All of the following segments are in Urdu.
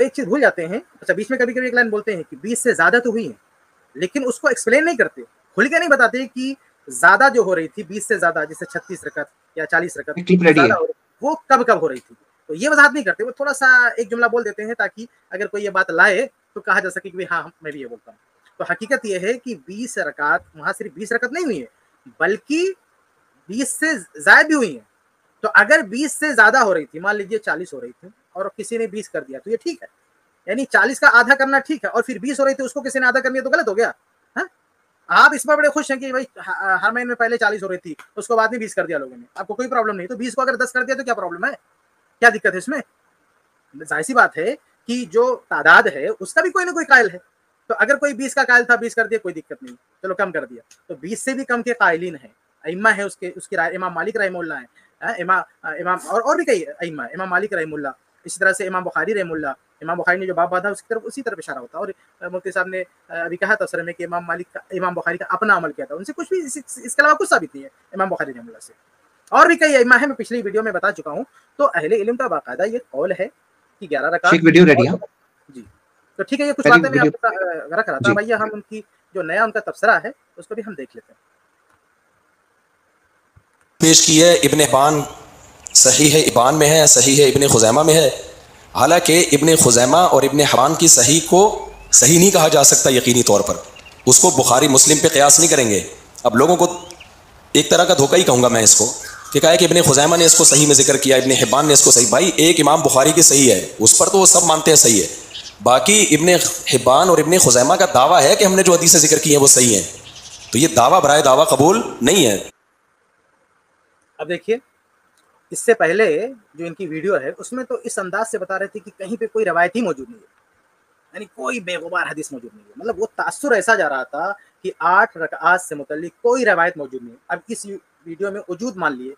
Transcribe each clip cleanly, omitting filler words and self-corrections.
ایک چیز بھول جاتے ہیں. اچھا بیچ میں کبھی کبھی ایک لائن بولتے ہیں کہ 20 سے زیادہ تو ہوئی ہیں, لیکن اس کو ایکسپلین نہیں کرتے, کھل کے نہیں بتاتے کہ زیادہ جو ہو رہی تھی 20 سے زیادہ, جیسے 36 رکعت یا 40 رکعت جو زیادہ ہو رہی تھی وہ کب کب ہو رہی تھی, تو یہ وضاحت نہیں کرتے. وہ تھوڑا سا ایک جملہ بول دیتے ہیں تاکہ اگر کوئی یہ بات لائے تو کہا جا سکے کہ ہاں میں بھی یہ بولتا ہوں. تو حقیقت یہ ہے کہ 20 رکعت وہاں صرف 20 رکعت نہیں ہوئی ہے, بلکہ 20 سے زائد بھی ہوئی ہیں. تو اگر 20 سے زیادہ ہو رہی تھی, مان لیجیے 40 ہو رہی تھی اور کسی نے 20 کر دیا تو یہ ٹھیک ہے, یعنی 40 کا آدھا کرنا ٹھیک ہے, اور پھر 20 ہو رہی تھی اس کو کسی نے آدھا کر دیا تو غلط ہو گیا. آپ اس پر بڑے خوش ہیں کہ بھائی ہر مہینے میں پہلے 40 ہو رہی تھی, اس کو بعد میں 20 کر دیا لوگوں نے, آپ کو کوئی پرابلم نہیں. تو 20 کو اگر 10 کر دیا تو کیا پرابلم ہے, کیا دقت ہے اس میں؟ ظاہر سی بات ہے کہ جو تعداد ہے اس کا بھی کوئی نہ کوئی قائل ہے. تو اگر کوئی 20 کا قائل تھا 20 کر دیا کوئی دقت نہیں, چلو کم کر دیا. تو 20 سے بھی کم کے قائلین ہیں, ائمہ ہے اس کی رائے. امام مالک رحمہ اللہ ہے, امام اور بھی کئی ائمہ, امام مالک رحمہ اللہ, اسی طرح سے امام بخاری رحمہ اللہ. امام بخاری نے جو باب باندھا اسی طرف اشارہ ہوتا ہے. اور مفتی صاحب نے ابھی کہا تھا سر میں کہ امام بخاری کا اپنا عمل کیا تھا, ان سے کچھ بھی اس کے علاوہ کچھ ثابت نہیں ہے امام بخاری رحمہ اللہ سے. اور بھی کئی ائمہ ہیں, میں پچھلی ویڈیو میں بتا چکا ہوں. تو اہل علم کا باقاعدہ یہ قول ہے کہ 11 رکعت جی. تو ٹھیک ہے, یہ کچھ باتیں میں آپ کو رکھ رہا تھا. بھیا ہم ان کی جو نیا ان کا تبصرہ ہے اس کو بھی ہم دیکھ لیتے ہیں. پیش کی ہے ابن حبان صحیح ہے ابان میں ہے, صحیح ہے ابن خزیمہ میں ہے. حالانکہ ابن خزیمہ اور ابن حبان کی صحیح کو صحیح نہیں کہا جا سکتا یقینی طور پر, اس کو بخاری مسلم پہ قیاس نہیں کریں گے. اب لوگوں کو ایک طرح کا دھوکہ ہی کہوں گا میں اس کو, کہ کہا ہے کہ ابن خزیمہ نے اس کو صحیح میں ذکر کیا, ابن حبان نے اس کو صحیح. بھائی ایک امام بخاری کی صحیح ہے, اس پر تو وہ سب مانتے ہیں صحیح ہے. باقی ابن حبان اور ابن خزیمہ کا دعویٰ ہے کہ ہم نے جو حدیثیں ذکر کی ہیں وہ صحیح ہیں, تو یہ دعویٰ برائے دعویٰ قبول نہیں ہے. اب دیکھیے, اس سے پہلے جو ان کی ویڈیو ہے اس میں تو اس انداز سے بتا رہے تھے کہ کہیں پہ کوئی روایت ہی موجود نہیں ہے, یعنی کوئی بے غبار حدیث موجود نہیں ہے. مطلب وہ تاثر ایسا جا رہا تھا کہ 8 رکعات سے متعلق کوئی روایت موجود نہیں ہے. اب اس ویڈیو میں وجود مان لیے,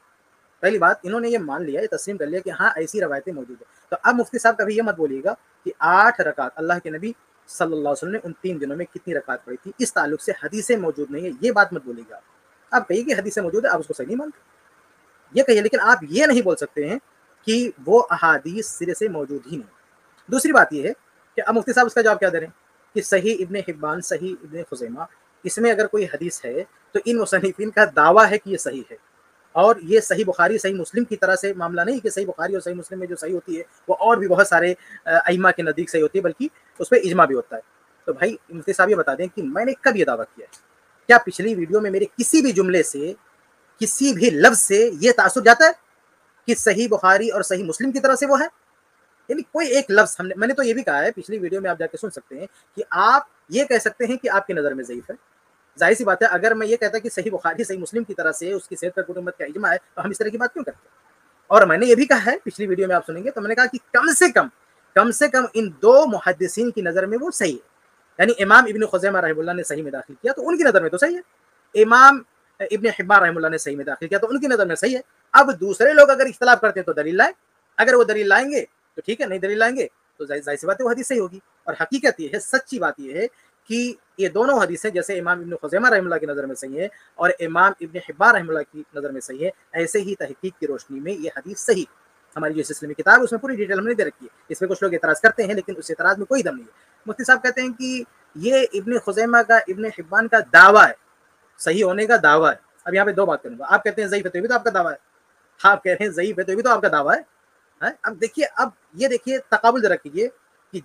پہلی بات انہوں نے یہ مان لیا, یہ تسلیم کر لیا کہ ہاں ایسی روایتیں موجود ہیں. تو اب مفتی صاحب کبھی یہ مت بولیے گا کہ 8 رکعت اللہ کے نبی صلی اللہ علیہ وسلم نے ان 3 دنوں میں کتنی رکعت پڑھی تھی, اس تعلق سے حدیثیں موجود نہیں ہے, یہ بات مت بولیے گا. آپ کہیے کہ حدیثیں موجود ہے, آپ اس کو صحیح نہیں مانتے, یہ کہیے, لیکن آپ یہ نہیں بول سکتے ہیں کہ وہ احادیث سرے سے موجود ہی نہیں. دوسری بات یہ ہے کہ اب مفتی صاحب اس کا جواب کیا دے رہے ہیں کہ صحیح ابن حبان, صحیح ابن خزیمہ, اس میں اگر کوئی حدیث ہے تو ان مصنفین کا دعویٰ ہے کہ یہ صحیح ہے, اور یہ صحیح بخاری صحیح مسلم کی طرح سے معاملہ نہیں کہ صحیح بخاری اور صحیح مسلم میں جو صحیح ہوتی ہے وہ اور بھی بہت سارے ائمہ کے نزدیک صحیح ہوتی ہے, بلکہ اس پہ اجماع بھی ہوتا ہے. تو بھائی مفتی صاحب یہ بتا دیں کہ میں نے کب یہ دعویٰ کیا ہے, کیا پچھلی ویڈیو میں میرے کسی بھی جملے سے, کسی بھی لفظ سے یہ تاثر جاتا ہے کہ صحیح بخاری اور صحیح مسلم کی طرح سے وہ ہے؟ یعنی کوئی ایک لفظ میں نے تو یہ بھی کہا ہے پچھلی ویڈیو میں, آپ جا کے سن سکتے ہیں, کہ آپ یہ کہہ سکتے ہیں کہ آپ کی نظر میں ضعیف ہے. ظاہر سی بات ہے, اگر میں یہ کہتا کہ صحیح بخاری صحیح مسلم کی طرح سے اس کی صحت پر پوری امت کا اجماع ہے تو ہم اس طرح کی بات کیوں کرتے ہیں؟ اور میں نے یہ بھی کہا ہے پچھلی ویڈیو میں, آپ سنیں گے تو میں نے کہا کہ کم سے کم ان 2 محدثین کی نظر میں وہ صحیح ہے. یعنی امام ابن خزیمہ رحمہ اللہ نے صحیح میں داخل کیا تو ان کی نظر میں تو صحیح ہے, امام ابن حبان رحمہ اللہ نے صحیح میں داخل کیا تو ان کی نظر میں صحیح ہے. اب دوسرے لوگ اگر اختلاف کرتے ہیں تو دلیل لائیں, اگر وہ دلیل لائیں گے تو ٹھیک ہے, نہیں دلیل لائیں گے تو ظاہر سی بات ہے وہ حدیث صحیح ہوگی. اور حقیقت یہ ہے, سچی بات یہ ہے کہ یہ دونوں حدیثیں جیسے امام ابن خزیمہ رحمہ اللہ کی نظر میں صحیح ہے اور امام ابن حبان رحمہ اللہ کی نظر میں صحیح ہے, ایسے ہی تحقیق کی روشنی میں یہ حدیث صحیح. ہماری جو سلسلے میں کتاب ہے اس میں پوری ڈیٹیل ہم نے دے رکھی ہے. اس پہ کچھ لوگ اعتراض کرتے ہیں لیکن اس اعتراض میں کوئی دم نہیں ہے. مفتی صاحب کہتے ہیں کہ یہ ابن خزیمہ کا, ابن حبان کا دعویٰ ہے, صحیح ہونے کا دعویٰ ہے. اب یہاں پہ 2 بات کروں گا, آپ کہتے ہیں ضعیف ہے تو بھی تو آپ کا دعویٰ ہے, آپ کہہ رہے ہیں ضعیف ہے تو بھی تو آپ کا دعویٰ ہے. اب دیکھیے, اب یہ دیکھیے تقابل ذرا کیجیے کہ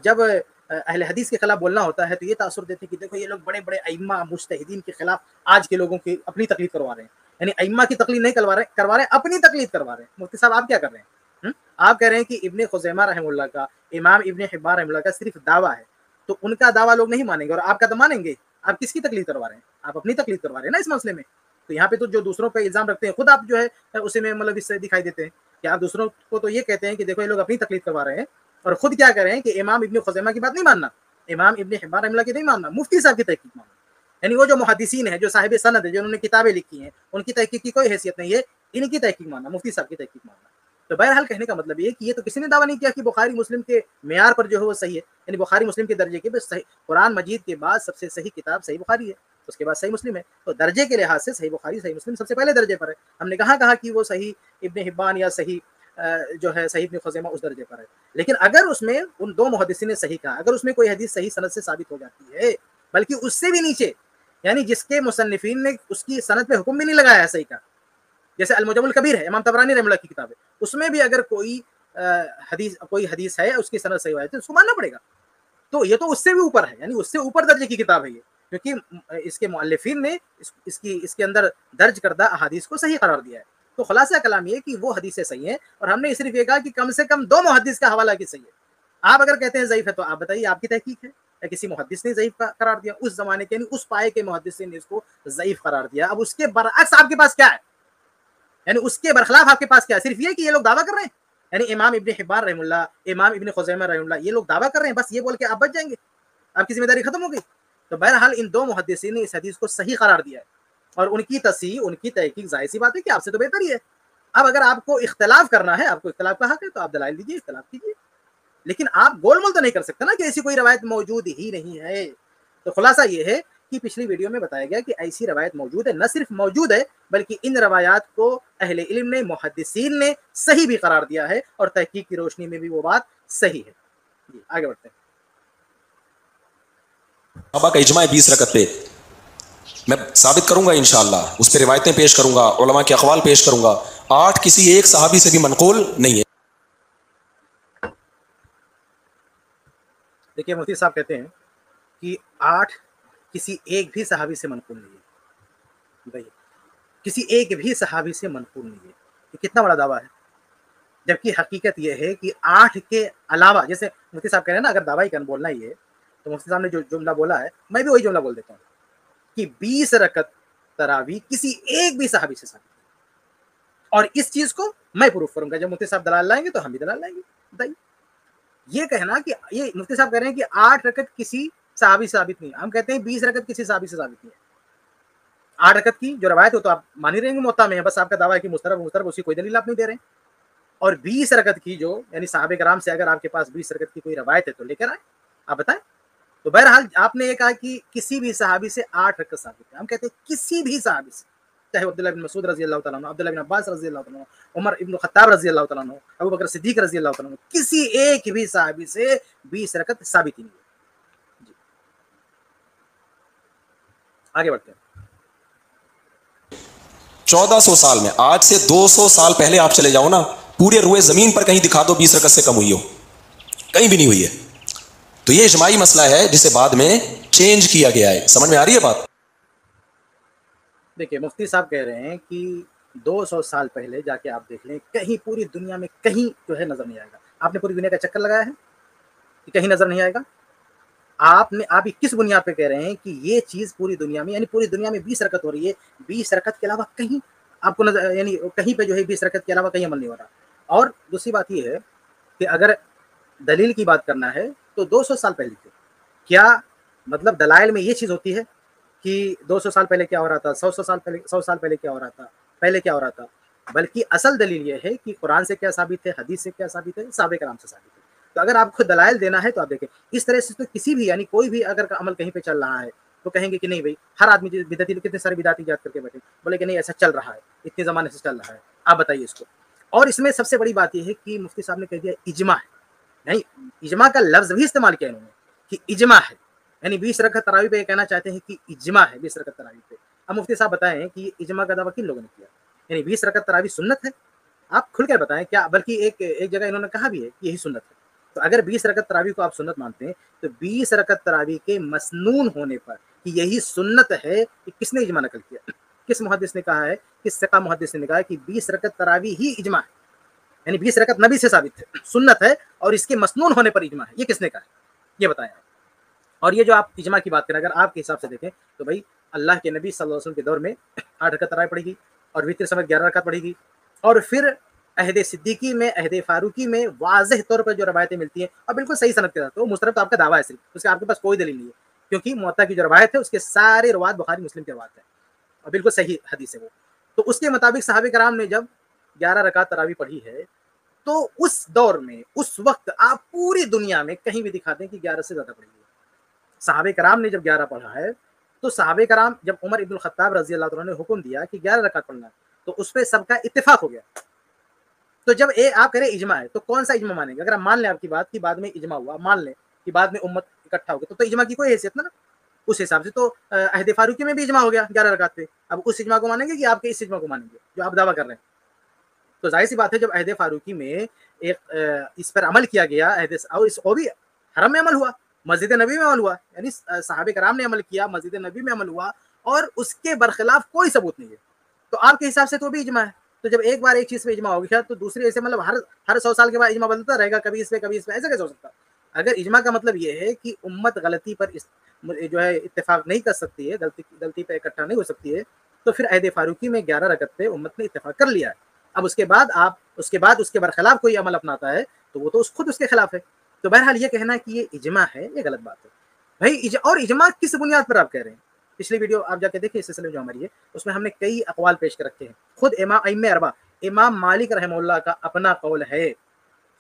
جب اہل حدیث کے خلاف بولنا ہوتا ہے تو یہ تاثر دیتے کہ دیکھو یہ لوگ بڑے بڑے ائمہ مجتہدین کے خلاف آج کے لوگوں کی اپنی تقلید کروا رہے ہیں, یعنی ائمہ کی تقلید نہیں کروا رہے ہیں, اپنی تقلید کروا رہے ہیں. مفتی صاحب آپ کیا کر رہے ہیں, آپ کہہ رہے ہیں کہ ابن خزیمہ رحمہ اللہ کا, امام ابن حبان رحمہ اللہ کا صرف دعویٰ ہے, تو ان کا دعویٰ لوگ نہیں مانیں گے اور آپ کا تو مانیں گے. آپ کس کی تقلید کروا رہے ہیں, آپ اپنی تقلید کروا رہے ہیں نا اس مسئلے میں. تو یہاں پہ تو جو دوسروں پہ الزام رکھتے ہیں خود آپ جو ہے اسے میں مطلب اس سے دکھائی دیتے ہیں کہ آپ دوسروں کو تو یہ کہتے ہیں کہ دیکھو یہ لوگ اپنی تقلید کروا رہے ہیں, اور خود کیا کر رہے ہیں کہ امام ابن خزیمہ کی بات نہیں ماننا, امام ابن حبان رحمہ اللہ کی نہیں ماننا, مفتی صاحب کی تحقیق ماننا. یعنی وہ جو محدثین ہیں, جو صاحب سند ہے, جو انہوں نے کتابیں لکھی ہیں, ان کی تحقیق کی کوئی حیثیت نہیں ہے, ان کی تحقیق ماننا, مفتی صاحب کی تحقیق ماننا. تو بہرحال کہنے کا مطلب یہ کہ یہ تو کسی نے دعویٰ نہیں کیا کہ بخاری مسلم کے معیار پر جو ہے وہ صحیح ہے, یعنی بخاری مسلم کے درجے کے بس صحیح, قرآن مجید کے بعد سب سے صحیح کتاب صحیح بخاری ہے, اس کے بعد صحیح مسلم ہے. تو درجے کے لحاظ سے صحیح بخاری صحیح مسلم سب سے پہلے درجے پر ہے. ہم نے کہا کہ وہ صحیح ابن حبان یا صحیح جو ہے صحیح ابن خزیمہ اس درجے پر ہے. لیکن اگر اس میں ان دو محدثین نے صحیح کہا، اگر اس میں کوئی حدیث صحیح سند سے ثابت ہو جاتی ہے، بلکہ اس سے بھی نیچے، یعنی جس کے مصنفین نے اس کی سند پہ حکم بھی نہیں لگایا ہے صحیح کا، جیسے المعجم الکبیر ہے امام طبرانی رحمہ اللہ کی کتاب ہے، اس میں بھی اگر کوئی حدیث ہے اس کی سند صحیح ہے تو اس کو ماننا پڑے گا. تو یہ تو اس سے بھی اوپر ہے، یعنی اس سے اوپر درجے کی کتاب ہے یہ، کیونکہ اس کے مؤلفین نے اس کے اندر درج کردہ احادیث کو صحیح قرار دیا ہے. تو خلاصہ کلام یہ کہ وہ حدیثیں صحیح ہیں، اور ہم نے صرف یہ کہا کہ کم سے کم 2 محدث کا حوالہ کی صحیح ہے. آپ اگر کہتے ہیں ضعیف ہے تو آپ بتائیے آپ کی تحقیق ہے یا کسی محدث نے ضعیف قرار دیا اس زمانے کے، یعنی اس پائے کے محدث نے اس کو ضعیف قرار دیا. اب اس کے برعکس آپ کے پاس کیا ہے، یعنی اس کے برخلاف آپ کے پاس کیا ہے؟ صرف یہ کہ یہ لوگ دعویٰ کر رہے ہیں، یعنی امام ابن حبان رحم اللہ، امام ابن خزیمہ رحم اللہ، یہ لوگ دعویٰ کر رہے ہیں، بس یہ بول کے آپ بچ جائیں گے، آپ کی ذمہ داری ختم ہو گئی. تو بہرحال ان 2 محدثین نے اس حدیث کو صحیح قرار دیا ہے، اور ان کی تصحیح، ان کی تحقیق ظاہر سی بات ہے کہ آپ سے تو بہتر ہی ہے. اب اگر آپ کو اختلاف کرنا ہے، آپ کو اختلاف کا حق ہے، تو آپ دلائل دیجیے، اختلاف کیجیے، لیکن آپ گول مول تو نہیں کر سکتے نا کہ ایسی کوئی روایت موجود ہی نہیں ہے. تو خلاصہ یہ ہے کہ پچھلی ویڈیو میں بتایا گیا کہ ایسی روایت موجود ہے، نہ صرف موجود ہے بلکہ ان روایات کو اہل علم نے، محدثین نے صحیح بھی قرار دیا ہے، اور تحقیق کی روشنی میں بھی وہ بات صحیح ہے. جی آگے بڑھتے ہیں. صحابہ کا اجماع 20 رکعت پہ میں ثابت کروں گا انشاءاللہ، اس پہ روایتیں پیش کروں گا، علماء کے اقوال پیش کروں گا. 8 کسی ایک صحابی سے بھی منقول نہیں ہے. دیکھیے مفتی صاحب کہتے ہیں کہ 8 کسی ایک بھی صحابی سے منقول نہیں ہے. بھائی کسی ایک بھی صحابی سے منقول نہیں ہے، یہ کتنا بڑا دعویٰ ہے. جبکہ حقیقت یہ ہے کہ 8 کے علاوہ، جیسے مفتی صاحب کہہ رہے ہیں نا اگر دعویٰ ہی بولنا ہی ہے تو مفتی صاحب نے جو جملہ بولا ہے میں بھی وہی جملہ بول دیتا ہوں کہ 20 رکعت تراویح کسی ایک بھی صحابی سے ثابت ہے. اور اس چیز کو میں پروف کروں گا. جب مفتی صاحب دلال لائیں گے تو ہم بھی دلال لائیں گے. بتائیے یہ کہنا کہ یہ مفتی صاحب کہہ رہے ہیں کہ 8 رکعت کسی صحابی سے ثابت نہیں ہے، ہم کہتے ہیں 20 رکعت کسی صحابی سے ثابت نہیں ہے. 8 رکعت کی جو روایت ہو تو آپ مان ہی رہیں گے موطا میں ہے، بس آپ کا دعویٰ ہے کہ مسترب اسی کوئی دلیل آپ نہیں دے رہے ہیں. اور 20 رکعت کی جو یعنی صحابہ کرام سے اگر آپ کے پاس 20 رکعت کی کوئی روایت ہے تو لے کر آئیں، آپ بتائیں. تو بہرحال آپ نے یہ کہا کہ کسی بھی صحابی سے 8 رکعت ثابت ہے، ہم کہتے ہیں کسی بھی صحابی سے، چاہے عبداللہ بن مسعود رضی اللہ تعالیٰ عنہ، عبداللہ بن عباس رضی اللہ تعالیٰ عنہ، عمر ابن خطاب رضی اللہ تعالیٰ عنہ، ابو بکر صدیق رضی اللہ تعالیٰ عنہ، کسی ایک بھی صحابی سے 20 رکعت ثابت ہی نہیں ہے. جی آگے بڑھتے ہیں. 1400 سال میں، آج سے 200 سال پہلے آپ چلے جاؤ نا، پورے روئے زمین پر کہیں دکھا دو 20 رکعت سے کم ہوئی ہو، کہیں بھی نہیں ہوئی ہے. تو یہ اجماعی مسئلہ ہے جسے بعد میں چینج کیا گیا ہے. سمجھ میں آ رہی ہے بات؟ دیکھیے مفتی صاحب کہہ رہے ہیں کہ 200 سال پہلے جا کے آپ دیکھ لیں، کہیں پوری دنیا میں کہیں جو ہے نظر نہیں آئے گا. آپ نے پوری دنیا کا چکر لگایا ہے کہ کہیں نظر نہیں آئے گا؟ آپ کس بنیاد پہ کہہ رہے ہیں کہ یہ چیز پوری دنیا میں، یعنی پوری دنیا میں 20 رکعت ہو رہی ہے، 20 رکعت کے علاوہ کہیں آپ کو نظر، یعنی کہیں پہ جو ہے 20 رکعت کے علاوہ کہیں عمل نہیں ہو رہا. اور دوسری بات یہ ہے کہ اگر دلیل کی بات کرنا ہے تو 200 سال پہلے تھے، کیا مطلب دلائل میں یہ چیز ہوتی ہے کہ 200 سال پہلے کیا ہو رہا تھا، 100 سال پہلے کیا ہو رہا تھا، پہلے کیا ہو رہا تھا، بلکہ اصل دلیل یہ ہے کہ قرآن سے کیا ثابت ہے، حدیث سے کیا ثابت ہے، صحابہ کرام سے ثابت ہے. تو اگر آپ کو دلائل دینا ہے تو آپ دیکھیں اس طرح سے. تو کسی بھی یعنی کوئی بھی اگر عمل کہیں پہ چل رہا ہے تو کہیں گے کہ نہیں بھائی ہر آدمی بدعتی، کتنے سارے بدعتی ایجاد کر کے بیٹھے، بولے کہ نہیں ایسا چل رہا ہے، اتنے زمانے سے چل رہا ہے، آپ بتائیے اس کو. اور اس میں سب سے بڑی بات یہ ہے کہ مفتی صاحب نے کہہ دیا اجماع ہے، نہیں اجماع کا لفظ بھی استعمال کیا انہوں نے کہ اجماع ہے، یعنی 20 رکعت تراویح پہ یہ کہنا چاہتے ہیں کہ اجماع ہے 20 رکعت تراویح پہ. اب مفتی صاحب بتائیں کہ یہ اجماع کا دعویٰ کن لوگوں نے کیا، یعنی 20 رکعت تراویح سنت ہے؟ آپ کھل کر بتائیں کیا، بلکہ ایک جگہ انہوں نے کہا بھی ہے کہ یہی سنت ہے. تو اگر 20 رکعت تراویح کو آپ سنت مانتے ہیں تو 20 رکعت تراویح کے مسنون ہونے پر کہ یہی سنت ہے، کہ کس نے اجماع نقل کیا، کس محدث نے کہا ہے، کس ثقہ محدث نے کہا ہے کہ 20 رکعت تراویح ہی اجماع ہے، یعنی 20 رکعت نبی سے ثابت ہے، سنت ہے، اور اس کے مسنون ہونے پر اجماع ہے. یہ کس نے کہا ہے، یہ بتائیں آپ. اور یہ جو آپ اجماع کی بات کریں اگر آپ کے حساب سے دیکھیں تو بھائی اللہ کے نبی صلی اللہ علیہ وسلم کے دور میں 8 رکعت تراویح پڑھی گی، اور وتر سمیت 11 رکعت پڑھی گی. اور پھر عہد صدیقی میں، عہد فاروقی میں واضح طور پر جو روایتیں ملتی ہیں اور بالکل صحیح سند کے ساتھ، تو مسترد تو آپ کا دعویٰ ہے، صرف اس کا آپ کے پاس کوئی دلیل نہیں ہے، کیونکہ موطا کی جو روایت ہے اس کے سارے روایت بخاری مسلم کے روایت ہے اور بالکل صحیح حدیث ہے وہ. تو اس کے مطابق صحابہ کرام نے جب 11 رکعت تراویح پڑھی ہے تو اس دور میں، اس وقت آپ پوری دنیا میں کہیں بھی دکھا دیں کہ 11 سے زیادہ پڑھی ہے. صحابہ کرام نے جب 11 پڑھا ہے تو صحابہ کرام جب عمر ابن الخطاب رضی اللہ عنہ نے حکم دیا کہ 11 رکعت پڑھنا ہے تو اس پہ سب کا اتفاق ہو گیا. تو جب آپ کہہ رہے اجماع ہے تو کون سا اجماع مانیں گے؟ اگر ہم مان لیں آپ کی بات کہ بعد میں اجماع ہوا، مان لیں کہ بعد میں امت اکٹھا ہو گیا، تو اجماع کی کوئی حیثیت نہ، اس حساب سے تو عہد فاروقی میں بھی اجماع ہو گیا 11 رکعت پہ. اب اس اجماع کو مانیں گے کہ آپ کے اس اجماع کو مانیں گے جو آپ دعویٰ کر رہے ہیں؟ تو ظاہر سی بات ہے جب عہد فاروقی میں ایک اس پر عمل کیا گیا، اور بھی حرم میں عمل ہوا، مسجد نبی میں عمل ہوا، یعنی صحابہ کرام نے عمل کیا، مسجد نبی میں عمل ہوا، اور اس کے برخلاف کوئی ثبوت نہیں ہے، تو آپ کے حساب سے تو بھی اجماع ہے. تو جب ایک بار ایک چیز پہ اجماع ہو گیا تو دوسری ایسے مطلب ہر 100 سال کے بعد اجماع بدلتا رہے گا، کبھی اس پہ کبھی اس پہ، ایسا کیسے ہو سکتا؟ اگر اجماع کا مطلب یہ ہے کہ امت غلطی پر جو ہے اتفاق نہیں کر سکتی ہے، غلطی پہ اکٹھا نہیں ہو سکتی ہے، تو پھر عہد فاروقی میں 11 رکعت پہ امت نے اتفاق کر لیا ہے. اب اس کے بعد اس کے برخلاف کوئی عمل اپناتا ہے تو وہ تو خود اس کے خلاف ہے. تو بہرحال یہ کہنا کہ یہ اجماع ہے، یہ غلط بات ہے بھائی. اور اجماع کس بنیاد پر آپ کہہ رہے ہیں؟ پچھلی ویڈیو آپ جا کے دیکھیں اس سلسلے میں جو ہماری ہے، اس میں ہم نے کئی اقوال پیش کر رکھے ہیں. خود ائمہ اربعہ امام مالک رحمہ اللہ کا اپنا قول ہے،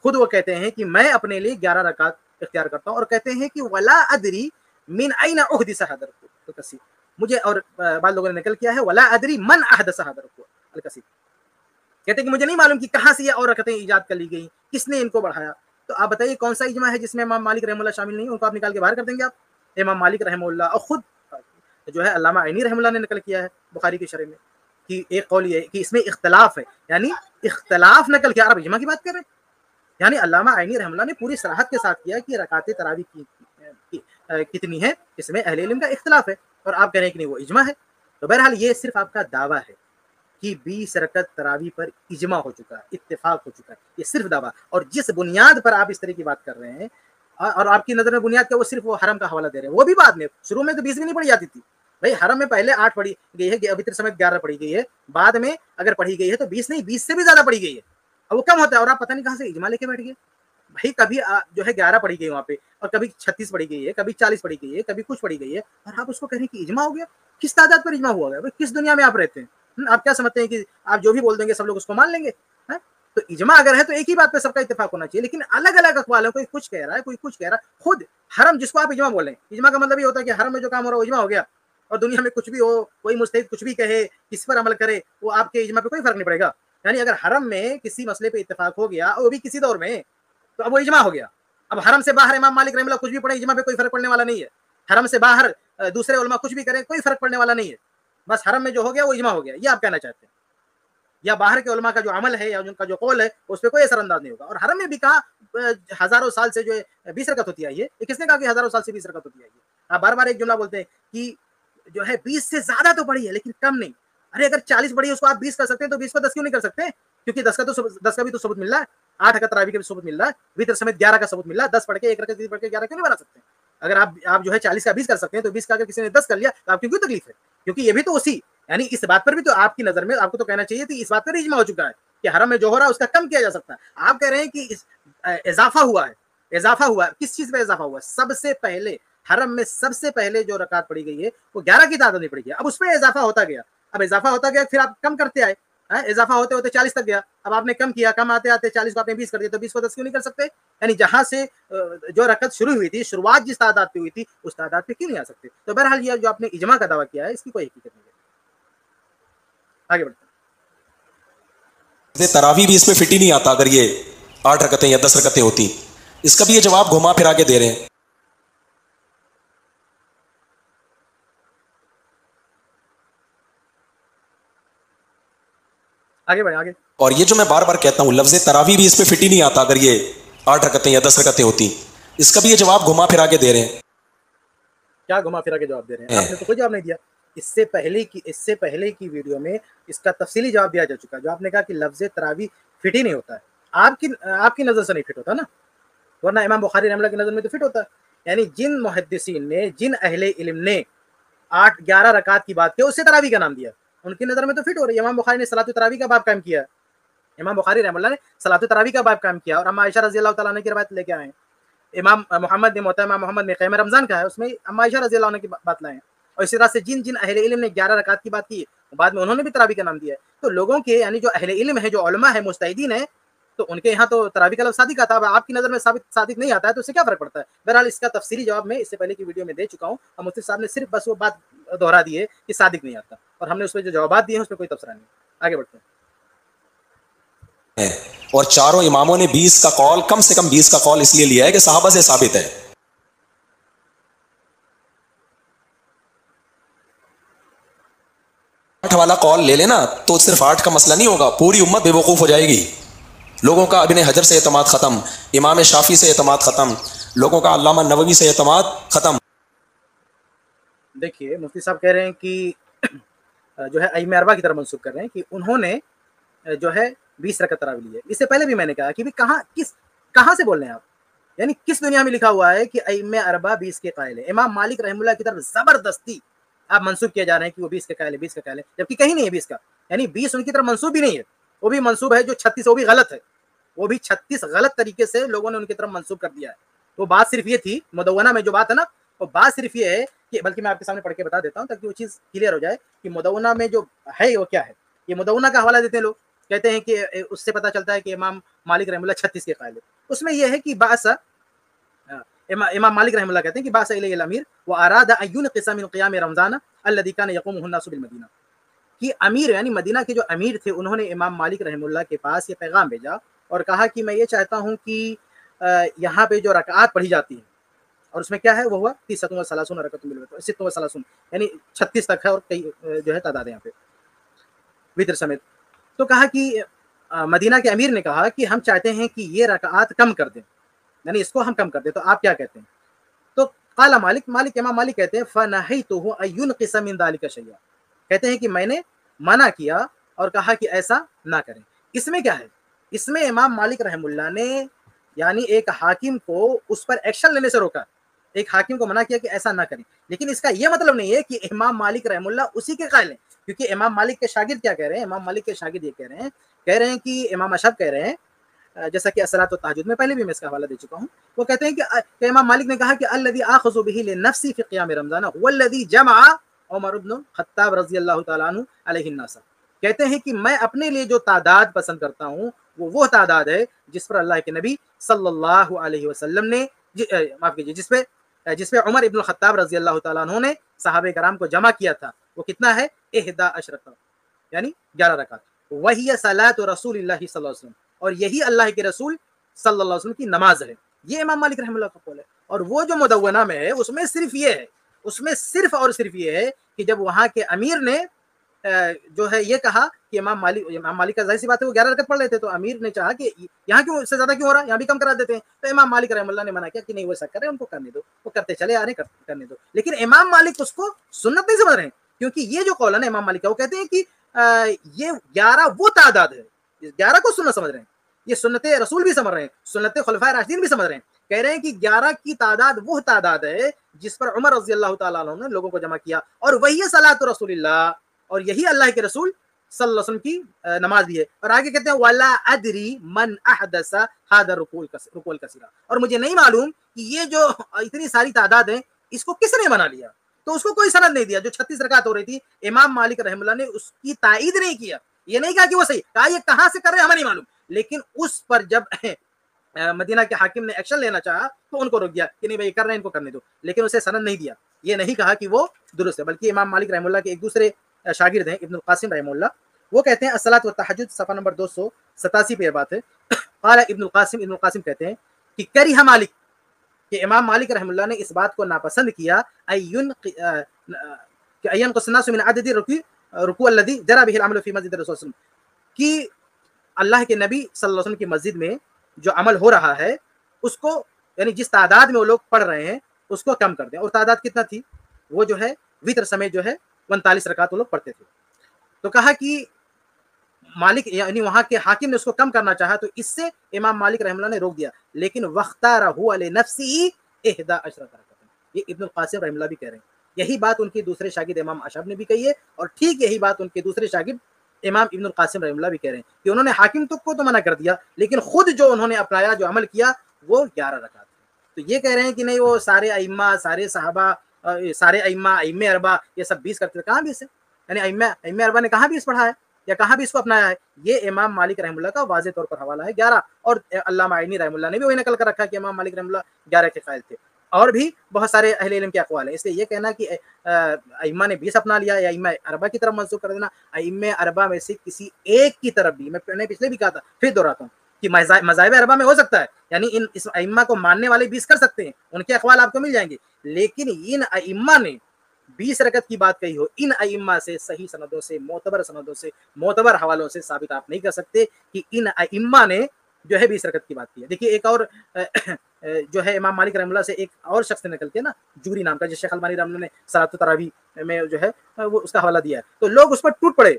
خود وہ کہتے ہیں کہ میں اپنے لیے 11 رکعت اختیار کرتا ہوں، اور کہتے ہیں کہ ولا ادری من اين احدث هذا الكسي، مجھے، اور بعض لوگوں نے نقل کیا ہے ولا ادری من احدث هذا الكسي، کہتے ہیں کہ مجھے نہیں معلوم کہ کہاں سے یہ اور رکعتیں ایجاد کر لی گئی، کس نے ان کو بڑھایا. تو آپ بتائیے کون سا اجماع ہے جس میں امام مالک رحمہ اللہ شامل نہیں ہے؟ ان کو آپ نکال کے باہر کر دیں گے. آپ امام مالک رحمہ اللہ اور خود جو ہے علامہ عینی رحمہ اللہ نے نقل کیا ہے بخاری کی شرح میں کہ ایک قول یہ ہے کہ اس میں اختلاف ہے، یعنی اختلاف نقل کیا. آپ اجماع کی بات کر رہے ہیں؟ یعنی علامہ عینی رحمہ اللہ نے پوری صراحت کے ساتھ کیا کہ رکعت تراویح کتنی ہے، اس میں اہل علم کا اختلاف ہے، اور آپ کہہ رہے ہیں کہ نہیں وہ اجماع ہے. تو بہرحال یہ صرف آپ کا دعویٰ ہے کہ 20 رکعت تراویح پر اجماع ہو چکا ہے، اتفاق ہو چکا ہے، یہ صرف دعویٰ. اور جس بنیاد پر آپ اس طرح کی بات کر رہے ہیں، اور آپ کی نظر میں بنیاد کیا، وہ صرف وہ حرم کا حوالہ دے رہے ہیں، وہ بھی بعد میں. شروع میں تو 20 بھی نہیں پڑھی جاتی تھی بھائی، حرم میں پہلے 8 پڑھی گئی ہے، وتر سمیت 11 پڑھی گئی ہے، بعد میں اگر پڑھی گئی ہے تو 20 نہیں، 20 سے بھی زیادہ پڑھی گئی ہے، اور وہ کم ہوتا ہے. اور آپ پتہ نہیں کہاں سے اجماع لے کے بیٹھ گئے بھائی. کبھی جو ہے 11 پڑھی گئی وہاں پہ، اور کبھی 36 پڑھی گئی ہے، کبھی 40 پڑھی گئی ہے، کبھی کچھ پڑھی گئی ہے، اور آپ اس کو کہہ رہے ہیں کہ اجماع ہو گیا. کس تعداد پر اجماع ہوا گیا بھائی؟ کس دنیا میں آپ رہتے ہیں؟ آپ کیا سمجھتے ہیں کہ آپ جو بھی بول دیں گے سب لوگ اس کو مان لیں گے؟ تو اجماع اگر ہے تو ایک ہی بات پہ سب کا اتفاق ہونا چاہیے، لیکن الگ الگ اقوال ہے، کوئی کچھ کہہ رہا ہے، کوئی کچھ کہہ رہا ہے. خود حرم جس کو آپ اجماع بولیں، اجماع کا مطلب یہ ہوتا ہے کہ حرم میں جو کام ہو رہا ہے وہ اجماع ہو گیا، اور دنیا میں کچھ بھی ہو، کوئی مجتہد کچھ بھی کہے، کس پر عمل کرے، وہ آپ کے اجماع پہ کوئی فرق نہیں پڑے گا. یعنی اگر حرم میں کسی مسئلے پہ اتفاق ہو گیا، اور وہ بھی کسی دور میں، تو اب وہ اجماع ہو گیا. اب حرم سے باہر امام مالک رحمہ اللہ کچھ بھی پڑھے، اجماع پہ کوئی فرق پڑنے والا نہیں ہے. حرم سے باہر دوسرے علماء کچھ بھی کریں، کوئی فرق پڑنے والا نہیں ہے. بس حرم میں جو ہو گیا وہ اجماع ہو گیا، یہ آپ کہنا چاہتے ہیں. یا باہر کے علماء کا جو عمل ہے یا ان کا جو قول ہے اس پہ کوئی اثر انداز نہیں ہوگا. اور حرم میں بھی کہا ہزاروں سال سے جو ہے 20 رکعت ہوتی آئی ہے، یہ کس نے کہا کہ ہزاروں سال سے 20 رکعت ہوتی آئی ہے؟ آپ بار بار ایک جملہ بولتے ہیں کہ جو ہے 20 سے زیادہ تو پڑھی ہے لیکن کم نہیں. ارے اگر 40 پڑھی ہے اس کو آپ 20 کر سکتے ہیں تو 20 کو 10 کیوں نہیں کر سکتے؟ کیونکہ 10 کا بھی تو ثبوت مل رہا ہے، 8 کا تراویح کا بھی ثبوت مل رہا ہے، وتر سمیت 11 کا ثبوت مل رہا ہے. 10 پڑھ کے ایک رکعت پڑھ کے 11 کیوں نہیں بنا سکتے؟ اگر آپ جو ہے 40 کا 20 کر سکتے ہیں تو 20 کا اگر کسی نے 10 کر لیا تو آپ کی کیوں تکلیف ہے؟ کیونکہ یہ بھی تو اسی، یعنی اس بات پر بھی تو آپ کی نظر میں آپ کو تو کہنا چاہیے کہ اس بات پر اجماع ہو چکا ہے کہ حرم میں جو ہو رہا ہے اس کا کم کیا جا سکتا ہے. آپ کہہ رہے ہیں کہ اضافہ ہوا ہے. اضافہ ہوا ہے کس چیز پہ اضافہ ہوا ہے؟ سب سے پہلے حرم میں سب سے پہلے جو رکعت پڑھی گئی ہے وہ 11 کی تعداد میں پڑھی گئی. اب اس پہ اضافہ ہوتا گیا، اب اضافہ ہوتا گیا، پھر آپ کم کرتے آئے، اضافہ ہوتے ہوتے 40 تک گیا. اب آپ نے کم کیا، کم آتے آتے 40 کو آپ نے 20 کر دیا، تو 20 کو 10 کیوں نہیں کر سکتے؟ یعنی جہاں سے جو رکعت شروع ہوئی تھی، شروعات جس تعداد پہ ہوئی تھی اس تعداد پہ کیوں نہیں آ سکتے؟ تو بہرحال یہ جو آپ نے اجماع کا دعویٰ کیا ہے اس کی کوئی حقیقت نہیں ہے. آگے بڑھتے تراویح بھی اس میں فٹ ہی نہیں آتا اگر یہ 8 رکعتیں یا 10 رکعتیں ہوتی. اس کا بھی یہ جواب گھما پھرا کے دے رہے ہیں. آگے بڑھیں آگے. اور یہ جو میں بار بار کہتا ہوں لفظ تراویح بھی اس میں فٹ ہی نہیں آتا اگر یہ 8 رکعتیں یا 10 رکعتیں ہوتی. اس کا بھی یہ جواب گھما پھرا کے دے رہے ہیں. کیا گھما پھرا کے جواب دے رہے ہیں؟ آپ نے تو کوئی جواب نہیں دیا. اس سے پہلے کی ویڈیو میں اس کا تفصیلی جواب دیا جا چکا ہے، جو آپ نے کہا کہ لفظ تراویح فٹ ہی نہیں ہوتا ہے. آپ کی نظر سے نہیں فٹ ہوتا نا، ورنہ امام بخاری رحمہ اللہ کی نظر میں تو فٹ ہوتا ہے. یعنی جن محدثین نے، جن اہل علم نے 11 رکعت کی بات کی اسے تراویح کا نام دیا، ان کی نظر میں تو فٹ ہو رہی ہے. امام بخاری نے صلاۃ التراویح کا باب قائم کیا، امام بخاری رحمہ اللہ نے صلاۃ التراویح کا باب قائم کیا، اور اما عائشہ رضی اللہ تعالیٰ عنہ کی روایت لے کے آئے ہیں. امام محمد نے امام محمد نے قیام رمضان کا ہے، اس میں اما عائشہ رضی اللہ عنہ کی بات لائے ہیں. اور اسی طرح سے جن اہل علم نے 11 رکعت کی بات کی بعد میں انہوں نے بھی تراویح کا نام دیا ہے. تو لوگوں کے یعنی جو اہل علم ہے، جو علماء ہے، مجتہدین ہیں، تو ان کے یہاں تو تراویح کا لفظ صادق آتا ہے. آپ کی نظر میں صادق نہیں آتا ہے تو اس سے کیا فرق پڑتا ہے؟ بہرحال اس کا تفصیلی جواب میں اس سے پہلے کی ویڈیو میں دے چکا ہوں، اور مفتی صاحب نے صرف بس وہ بات دہرا دی ہے کہ صادق نہیں آتا، اور ہم نے اس پہ جو جوابات دیے ہیں اس پہ کوئی تبصرہ نہیں. آگے بڑھتے ہیں. ہے اور چاروں اماموں نے 20 کا قول، کم سے کم 20 کا قول اس لیے لیا ہے کہ صحابہ سے ثابت ہے. 8 والا قول لے لینا تو صرف 8 کا مسئلہ نہیں ہوگا، پوری امت بے وقوف ہو جائے گی. لوگوں کا ابن حجر سے اعتماد ختم، امام شافعی سے اعتماد ختم، لوگوں کا علامہ نووی سے اعتماد ختم. دیکھیے مفتی صاحب کہہ رہے ہیں کہ جو ہے ائمہ اربعہ کی طرف منسوب کر رہے ہیں کہ انہوں نے جو ہے 20 رکعت تراویح لی ہے. اس سے پہلے بھی میں نے کہا کہ کہاں سے بول رہے ہیں آپ، یعنی کس دنیا میں لکھا ہوا ہے کہ ائمہ اربعہ 20 کے قائل ہیں؟ امام مالک رحمہ اللہ کی طرف زبردستی آپ منسوب کیے جا رہے ہیں کہ وہ 20 کے قائل ہے، 20 کا قائل ہے، جبکہ کہیں نہیں ہے 20 کا. یعنی 20 ان کی طرف منسوب بھی نہیں ہے، وہ بھی منسوب ہے جو 36 وہ بھی غلط ہے، وہ بھی 36 غلط طریقے سے لوگوں نے ان کی طرف منسوب کر دیا ہے. تو بات صرف یہ تھی مدونہ میں جو بات ہے نا، وہ بات صرف یہ ہے کہ بلکہ میں آپ کے سامنے پڑھ کے بتا دیتا ہوں تاکہ وہ چیز کلیئر ہو جائے کہ مدونہ میں جو ہے وہ کیا ہے. یہ مدونہ کا حوالہ دیتے ہیں لوگ، کہتے ہیں کہ اس سے پتہ چلتا ہے کہ امام مالک رحمہ اللہ 36 کے قائل ہے. اس میں یہ ہے کہ امام مالک رحمہ اللہ کہتے ہیں کہ باس الیہ الامیر واراد ان ينقص من قیام رمضان الذي كان يقومه الناس بالمدینہ، کہ امیر یعنی مدینہ کے جو امیر تھے انہوں نے امام مالک رحمہ اللہ کے پاس یہ پیغام بھیجا اور کہا کہ میں یہ چاہتا ہوں کہ یہاں پہ جو رکعات پڑھی جاتی ہیں اور اس میں کیا ہے وہ ہوا 30 و 30 رکعت بالوتر، 60 و 30 یعنی 36 تک ہے اور کئی جو ہے تعداد یہاں پہ وتر سمیت. تو کہا کہ مدینہ کے امیر نے کہا کہ ہم چاہتے ہیں کہ یہ رکعات کم کر دیں، یعنی اس کو ہم کم کر دیں، تو آپ کیا کہتے ہیں؟ تو قال مالک امام مالک کہتے ہیں فنہیتہ ان ينقص من ذلك شیئا، کہتے ہیں کہ میں نے منع کیا اور کہا کہ ایسا نہ کریں. اس میں کیا ہے؟ اس میں امام مالک رحم اللہ نے یعنی ایک حاکم کو اس پر ایکشن لینے سے روکا، ایک حاکم کو منع کیا کہ ایسا نہ کریں. لیکن اس کا یہ مطلب نہیں ہے کہ امام مالک رحم اللہ اسی کے قائل ہیں، کیونکہ امام مالک کے شاگرد کیا کہہ رہے ہیں؟ امام مالک کے شاگرد یہ کہہ رہے ہیں کہ امام اشعب کہہ رہے ہیں، جیسا کہ الصلاۃ والتہجد میں پہلے بھی میں اس کا حوالہ دے چکا ہوں، وہ کہتے ہیں کہ امام مالک نے کہا کہ الذی آخذ به لنفسی فی قیام رمضان هو الذی جمع عمر بن خطاب رضی اللہ تعالیٰ عنہ علیہ الناس، کہتے ہیں کہ میں اپنے لیے جو تعداد پسند کرتا ہوں وہ تعداد ہے جس پر اللہ کے نبی صلی اللہ علیہ وسلم نے معاف کیجیے جس پہ عمر ابن الخطاب رضی اللہ تعالیٰ عنہ نے صحابہ کرام کو جمع کیا تھا. وہ کتنا ہے؟ 11 یعنی 11 رکعت. وہی صلاۃ رسول اللہ صلی اللہ علیہ وسلم، اور یہی اللہ کے رسول صلی اللہ علیہ وسلم کی نماز ہے. یہ امام مالک رحمہ اللہ کا قول ہے. اور وہ جو مدونہ میں ہے اس میں صرف یہ ہے، اس میں صرف اور صرف یہ ہے کہ جب وہاں کے امیر نے جو ہے یہ کہا کہ امام مالک کا ظاہر سی بات ہے وہ 11 رکعت پڑھ لیتے، تو امیر نے چاہا کہ یہاں کیوں اس سے زیادہ کیوں ہو رہا ہے، یہاں بھی کم کرا دیتے ہیں. تو امام مالک رحمہ اللہ نے منع کیا کہ نہیں وہ ایسا کرے، ان کو کرنے دو، وہ کرتے چلے آ رہے کرنے دو. لیکن امام مالک اس کو سنت نہیں سمجھ رہے ہیں، کیونکہ یہ جو قول ہے نا امام مالک کا، وہ کہتے ہیں کہ یہ 11 وہ تعداد ہے، 11 کو سنت سمجھ رہے ہیں، یہ سنت رسول بھی سمجھ رہے ہیں، سنت خلفائے راشدین بھی سمجھ رہے ہیں. کہہ رہے ہیں کہ 11 کی تعداد وہ تعداد ہے جس پر عمر رضی اللہ تعالیٰ عنہ نے لوگوں کو جمع کیا، اور وہی صلاۃ رسول اللہ، اور یہی اللہ کے رسول صلی اللہ علیہ وسلم کی نماز بھی ہے. اور آگے کہتے ہیں وَلَا أَدْرِي مَنْ أَحْدَثَ هَذَا الرُّكُوعَ الْكَثِيرَ، اور مجھے نہیں معلوم کہ یہ جو اتنی ساری تعداد ہیں اس کو کس نے بنا لیا. تو اس کو کوئی سند نہیں دیا. جو 36 رکعت ہو رہی تھی امام مالک رحمہ اللہ نے اس کی تائید نہیں کیا، یہ نہیں کہا کہ وہ صحیح، کہا یہ کہاں سے کر رہے ہیں ہمیں نہیں معلوم. لیکن اس پر جب مدینہ کے حاکم نے ایکشن لینا چاہا تو ان کو روک دیا کہ نہیں بھائی کر رہے ہیں ان کو کرنے دو، لیکن اسے سند نہیں دیا، یہ نہیں کہا کہ وہ درست ہے. بلکہ امام مالک رحمہ اللہ کے ایک دوسرے شاگرد ہیں ابن القاسم رحمہ اللہ، وہ کہتے ہیں الصلاۃ والتہجد صفحہ نمبر 287 پہ یہ بات ہے. قال ابن القاسم کہتے ہیں کہ کرہ مالک، کہ امام مالک رحمہ اللہ نے اس بات کو ناپسند کیا کہ ينقص الناس من عدد الركوع الذي جرى به العمل في مسجد الرسول صلی اللہ علیہ وسلم، کہ اللہ کے نبی صلی اللہ علیہ وسلم کی مسجد میں جو عمل ہو رہا ہے اس کو یعنی جس تعداد میں وہ لوگ پڑھ رہے ہیں اس کو کم کر دیں. اور تعداد کتنا تھی؟ وہ جو ہے وتر سمیت جو ہے 39 رکعت وہ لوگ پڑھتے تھے. تو کہا کہ مالک یعنی وہاں کے حاکم نے اس کو کم کرنا چاہا تو اس سے امام مالک رحمہ اللہ نے روک دیا. لیکن واختارہ لنفسہ 11 رکعت، یہ ابن القاسم رحمہ اللہ بھی کہہ رہے ہیں. یہی بات ان کے دوسرے شاگرد امام اشعب نے بھی کہی ہے، اور ٹھیک یہی بات ان کے دوسرے شاگرد امام ابن القاسم رحمہ اللہ بھی کہہ رہے ہیں کہ انہوں نے حاکم تک کو تو منع کر دیا، لیکن خود جو انہوں نے اپنایا جو عمل کیا وہ 11 رکعت. تو یہ کہہ رہے ہیں کہ نہیں وہ سارے ائمہ سارے صحابہ سارے ائمہ اربعہ یہ سب 20 کرتے تھے. کہاں 20 ہے؟ یعنی ائمہ اربعہ نے کہاں 20 پڑھا ہے یا کہاں بھی اس کو اپنایا ہے؟ یہ امام مالک رحمہ اللہ کا واضح طور پر حوالہ ہے 11. اور علامہ عینی رحمہ اللہ نے بھی وہی نقل کر رکھا کہ امام مالک رحمہ اللہ 11 کے قائل تھے. اور بھی بہت سارے اہل علم کے اقوال ہیں. اس لیے یہ کہنا کہ ائمہ نے 20 اپنا لیا یا ائمہ اربعہ کی طرف منسوخ کر دینا، ائمہ اربعہ میں سے کسی ایک کی طرف بھی، میں نے پچھلے بھی کہا تھا پھر دہراتا ہوں کہ مذاہب اربعہ میں ہو سکتا ہے، یعنی اس ائمہ کو ماننے والے 20 کر سکتے ہیں، ان کے اقوال آپ کو مل جائیں گے، لیکن ان ائمہ نے 20 رکعت کی بات کہی ہو، ان ائمہ سے صحیح سندوں سے، معتبر سندوں سے، معتبر حوالوں سے ثابت آپ نہیں کر سکتے کہ ان ائمہ نے جو ہے 20 رکعت کی بات کی ہے. دیکھیے ایک اور جو ہے امام مالک رحمہ اللہ سے ایک اور شخص نے نقل کیا نا، جوری نام کا، جس شیخ البانی رحمہ اللہ نے صلاۃ التراویح میں جو ہے وہ اس کا حوالہ دیا ہے، تو لوگ اس پر ٹوٹ پڑے،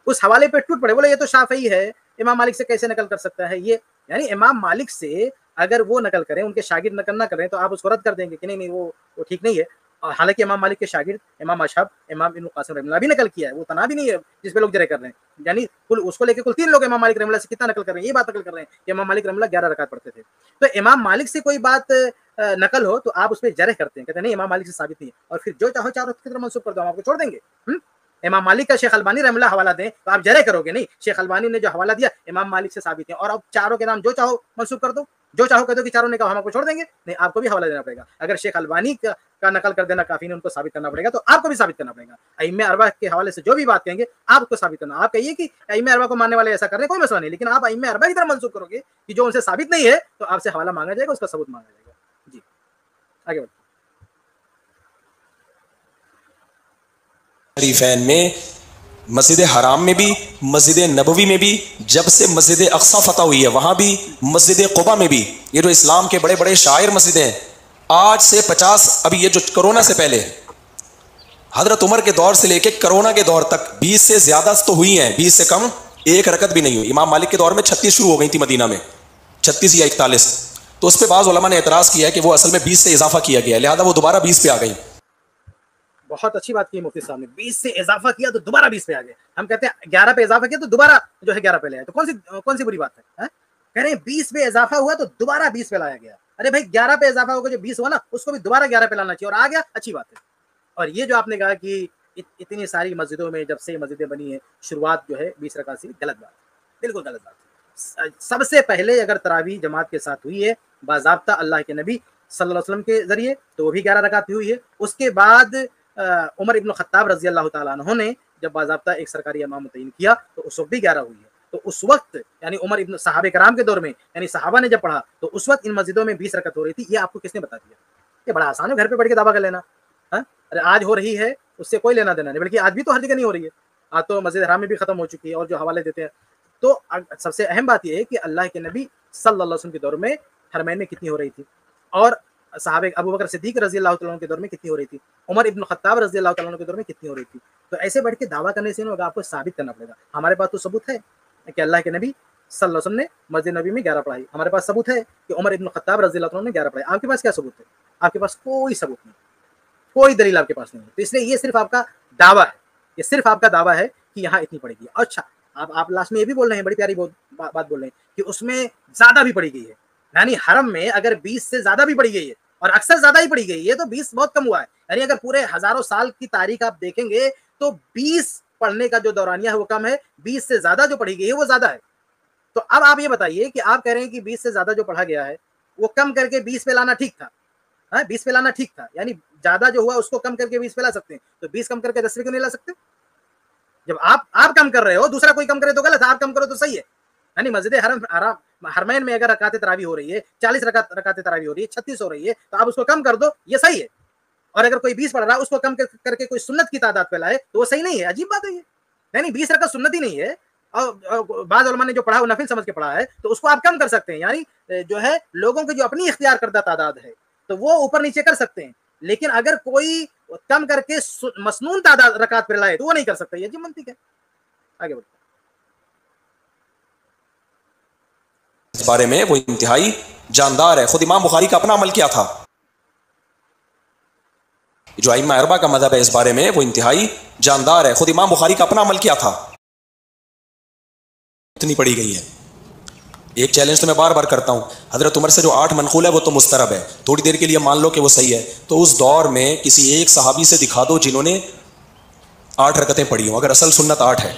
اس حوالے پہ ٹوٹ پڑے، بولے یہ تو شافعی ہے، امام مالک سے کیسے نقل کر سکتا ہے یہ، یعنی امام مالک سے اگر وہ نقل کریں، ان کے شاگرد نقل نہ کریں تو آپ اس کو رد کر دیں گے کہ نہیں وہ ٹھیک نہیں ہے. اور حالانکہ امام مالک کے شاگرد امام اشہب، امام ابن قاسم رحمہ اللہ بھی نقل کیا ہے، وہ تنہا بھی نہیں ہے جس پہ لوگ جرے کر رہے ہیں، یعنی اس کو لے کے کل 3 لوگ امام مالک رحمہ اللہ سے کتنا نقل کر رہے ہیں، یہ بات نقل کر رہے ہیں کہ امام مالک رحمہ اللہ 11 رکعت پڑھتے تھے. تو امام مالک سے کوئی بات نقل ہو تو آپ اس پہ جرح کرتے ہیں، کہتے ہیں نہیں امام مالک سے ثابت نہیں ہے، اور پھر جو چاہو چاروں کی طرف منسوخ کر دو، ہم آپ کو چھوڑ دیں گے. امام مالک کا شیخ البانی رحمہ اللہ حوالہ دیں تو آپ جرح کرو گے نہیں، شیخ البانی نے جو حوالہ دیا امام مالک سے ثابت ہے، اور اب چاروں کے نام جو چاہو منسوخ کر دو، جو چاہو کہہ دو کہ چاروں نے کہا ہم آپ کو چھوڑ دیں گے، نہیں آپ کو بھی حوالہ دینا پڑے گا. اگر شیخ البانی کا نقل کر دینا کافی نہیں، ان کو ثابت کرنا پڑے گا، تو آپ کو بھی ثابت کرنا پڑے گا. ائمہ اربعہ کے حوالے سے جو بھی بات کہیں گے آپ کو ثابت کرنا. آپ کہیے کہ ائمہ اربعہ کو ماننے والے ایسا کر رہے ہیں کوئی مسئلہ نہیں، لیکن آپ ائمہ اربعہ کی طرف منسوخ کرو گے کہ جو ان سے ثابت نہیں ہے تو آپ سے حوالہ مانگا جائے گا، اس کا ثبوت مانگا جائے گا. جی آگے بڑھیں. شریفین میں، مسجد حرام میں بھی، مسجد نبوی میں بھی، جب سے مسجد اقصی فتح ہوئی ہے وہاں بھی، مسجد قباء میں بھی، یہ جو اسلام کے بڑے بڑے شاعر مسجدیں ہیں، آج سے 50، ابھی یہ جو کرونا سے پہلے حضرت عمر کے دور سے لے کے کرونا کے دور تک 20 سے زیادہ تو ہوئی ہیں، 20 سے کم ایک رکعت بھی نہیں ہوئی. امام مالک کے دور میں 36 شروع ہو گئی تھی مدینہ میں، 36 یا 41، تو اس پہ بعض علماء نے اعتراض کیا ہے کہ وہ اصل میں 20 سے اضافہ کیا گیا ہے، لہذا وہ دوبارہ 20 پہ آ گئی. بہت اچھی بات کی مفتی صاحب نے، 20 سے اضافہ کیا تو دوبارہ 20 پہ آ گئے. ہم کہتے ہیں 11 پہ اضافہ کیا تو دوبارہ جو ہے 11 پہ لے آئے، تو کون سی بری بات ہے؟ کہہ رہے ہیں 20 پہ اضافہ ہوا تو دوبارہ 20 پہ لایا گیا. ارے بھائی 11 پہ اضافہ ہوگا، جو 20 ہوا نا اس کو بھی دوبارہ 11 پہ لانا چاہیے، اور آ گیا اچھی بات ہے. اور یہ جو آپ نے کہا کہ اتنی ساری مسجدوں میں جب سے مسجدیں بنی ہیں شروعات جو ہے 20 رکعت سے، غلط بات ہے، بالکل غلط بات ہے. سب سے پہلے اگر تراویح جماعت کے ساتھ ہوئی ہے باضابطہ اللہ کے نبی صلی اللہ علیہ وسلم کے ذریعے تو وہ بھی 11 رکعت پہ ہوئی ہے. اس کے بعد عمر ابن خطاب رضی اللہ تعالیٰ عنہ نے جب باضابطہ ایک سرکاری امام متعین کیا تو اس وقت بھی 11 ہوئی ہے. تو اس وقت یعنی عمر ابن صحابہ کرام کے دور میں، یعنی صحابہ نے جب پڑھا تو اس وقت ان مسجدوں میں 20 رکعت ہو رہی تھی. یہ آپ کو کس نے بتا دیا؟ یہ بڑا آسان ہے گھر پہ پڑھ کے دعویٰ کر لینا. ارے آج ہو رہی ہے اس سے کوئی لینا دینا نہیں، بلکہ آج بھی تو ہر جگہ نہیں ہو رہی ہے، آج تو مسجد حرام میں بھی ختم ہو چکی ہے، اور جو حوالے دیتے ہیں. تو سب سے اہم بات یہ ہے کہ اللہ کے نبی صلی اللہ علیہ وسلم کے دور میں حرمین میں کتنی ہو رہی تھی، اور صحابہ ابو بکر صدیق رضی اللہ تعالیٰ عنہ کے دور میں کتنی ہو رہی تھی، عمر ابن خطاب رضی اللہ تعالیٰ عنہ کے دور میں کتنی ہو رہی تھی. تو ایسے بیٹھ کے دعویٰ کرنے سے نہیں ہوگا، آپ کو ثابت کرنا پڑے گا. ہمارے پاس تو ثبوت ہے کہ اللہ کے نبی صلی اللہ علیہ وسلم نے مسجد نبی میں 11 پڑھائی، ہمارے پاس ثبوت ہے کہ عمر ابن خطاب رضی اللہ عنہ نے 11 پڑھائی. آپ کے پاس کیا ثبوت ہے؟ آپ کے پاس کوئی ثبوت نہیں، کوئی دلیل آپ کے پاس نہیں ہے. تو اس لیے یہ صرف آپ کا دعویٰ ہے، یہ صرف آپ کا دعویٰ ہے کہ یہاں اتنی پڑے گی. اچھا آپ لاسٹ میں یہ بھی بول رہے ہیں، بڑی پیاری بات بول رہے ہیں کہ اس میں زیادہ بھی پڑی گئی ہے، یعنی حرم میں اگر 20 سے زیادہ بھی پڑی گئی ہے، اور اکثر زیادہ ہی پڑی گئی ہے، تو 20 بہت کم ہوا ہے. یعنی اگر پورے ہزاروں سال کی تاریخ آپ دیکھیں گے تو 20 پڑھنے کا جو دورانیہ ہے وہ کم ہے، 20 سے زیادہ جو پڑھی گئی ہے وہ زیادہ ہے. تو اب آپ یہ بتائیے کہ آپ کہہ رہے ہیں کہ 20 سے زیادہ جو پڑھا گیا ہے وہ کم کر کے 20 پہ لانا ٹھیک تھا، 20 پہ لانا ٹھیک تھا، یعنی زیادہ جو ہوا اس کو کم کر کے 20 پہ لا سکتے ہیں، تو 20 کم کر کے 10 پہ کیوں نہیں لا سکتے؟ جب آپ کم کر رہے ہو، دوسرا کوئی کم کرے تو غلط ہے، آپ کم کرو تو صحیح ہے. یعنی مسجد حرمین میں اگر رکعت تراویح ہو رہی ہے، 40 رکعت تراویح ہو رہی ہے، 36 ہو رہی ہے، تو آپ اس کو کم کر دو، یہ صحیح ہے. اور اگر کوئی 20 پڑھ رہا ہے اس کو کم کر کے کوئی سنت کی تعداد پہ لائے تو وہ صحیح نہیں ہے. عجیب بات ہے یہ، یعنی 20 رکعت سنت ہی نہیں ہے، اور بعض علماء نے جو پڑھا وہ نفل سمجھ کے پڑھا ہے، تو اس کو آپ کم کر سکتے ہیں. یعنی جو ہے لوگوں کی جو اپنی اختیار کردہ تعداد ہے تو وہ اوپر نیچے کر سکتے ہیں، لیکن اگر کوئی کم کر کے مسنون تعداد رکعت پہ لائے تو وہ نہیں کر سکتا. یہ عجیب منطق ہے. آگے بڑھتے اس بارے میں وہ انتہائی جاندار ہے. خود امام بخاری کا اپنا عمل کیا تھا. جو ائمہ اربعہ کا مذہب ہے اس بارے میں وہ انتہائی جاندار ہے. خود امام بخاری کا اپنا عمل کیا تھا. اتنی پڑی گئی ہے. ایک چیلنج تو میں بار بار کرتا ہوں، حضرت عمر سے جو 8 منقول ہے وہ تو مسترب ہے، تھوڑی دیر کے لیے مان لو کہ وہ صحیح ہے، تو اس دور میں کسی ایک صحابی سے دکھا دو جنہوں نے 8 رکعتیں پڑھی ہوں، اگر اصل سنت 8 ہے.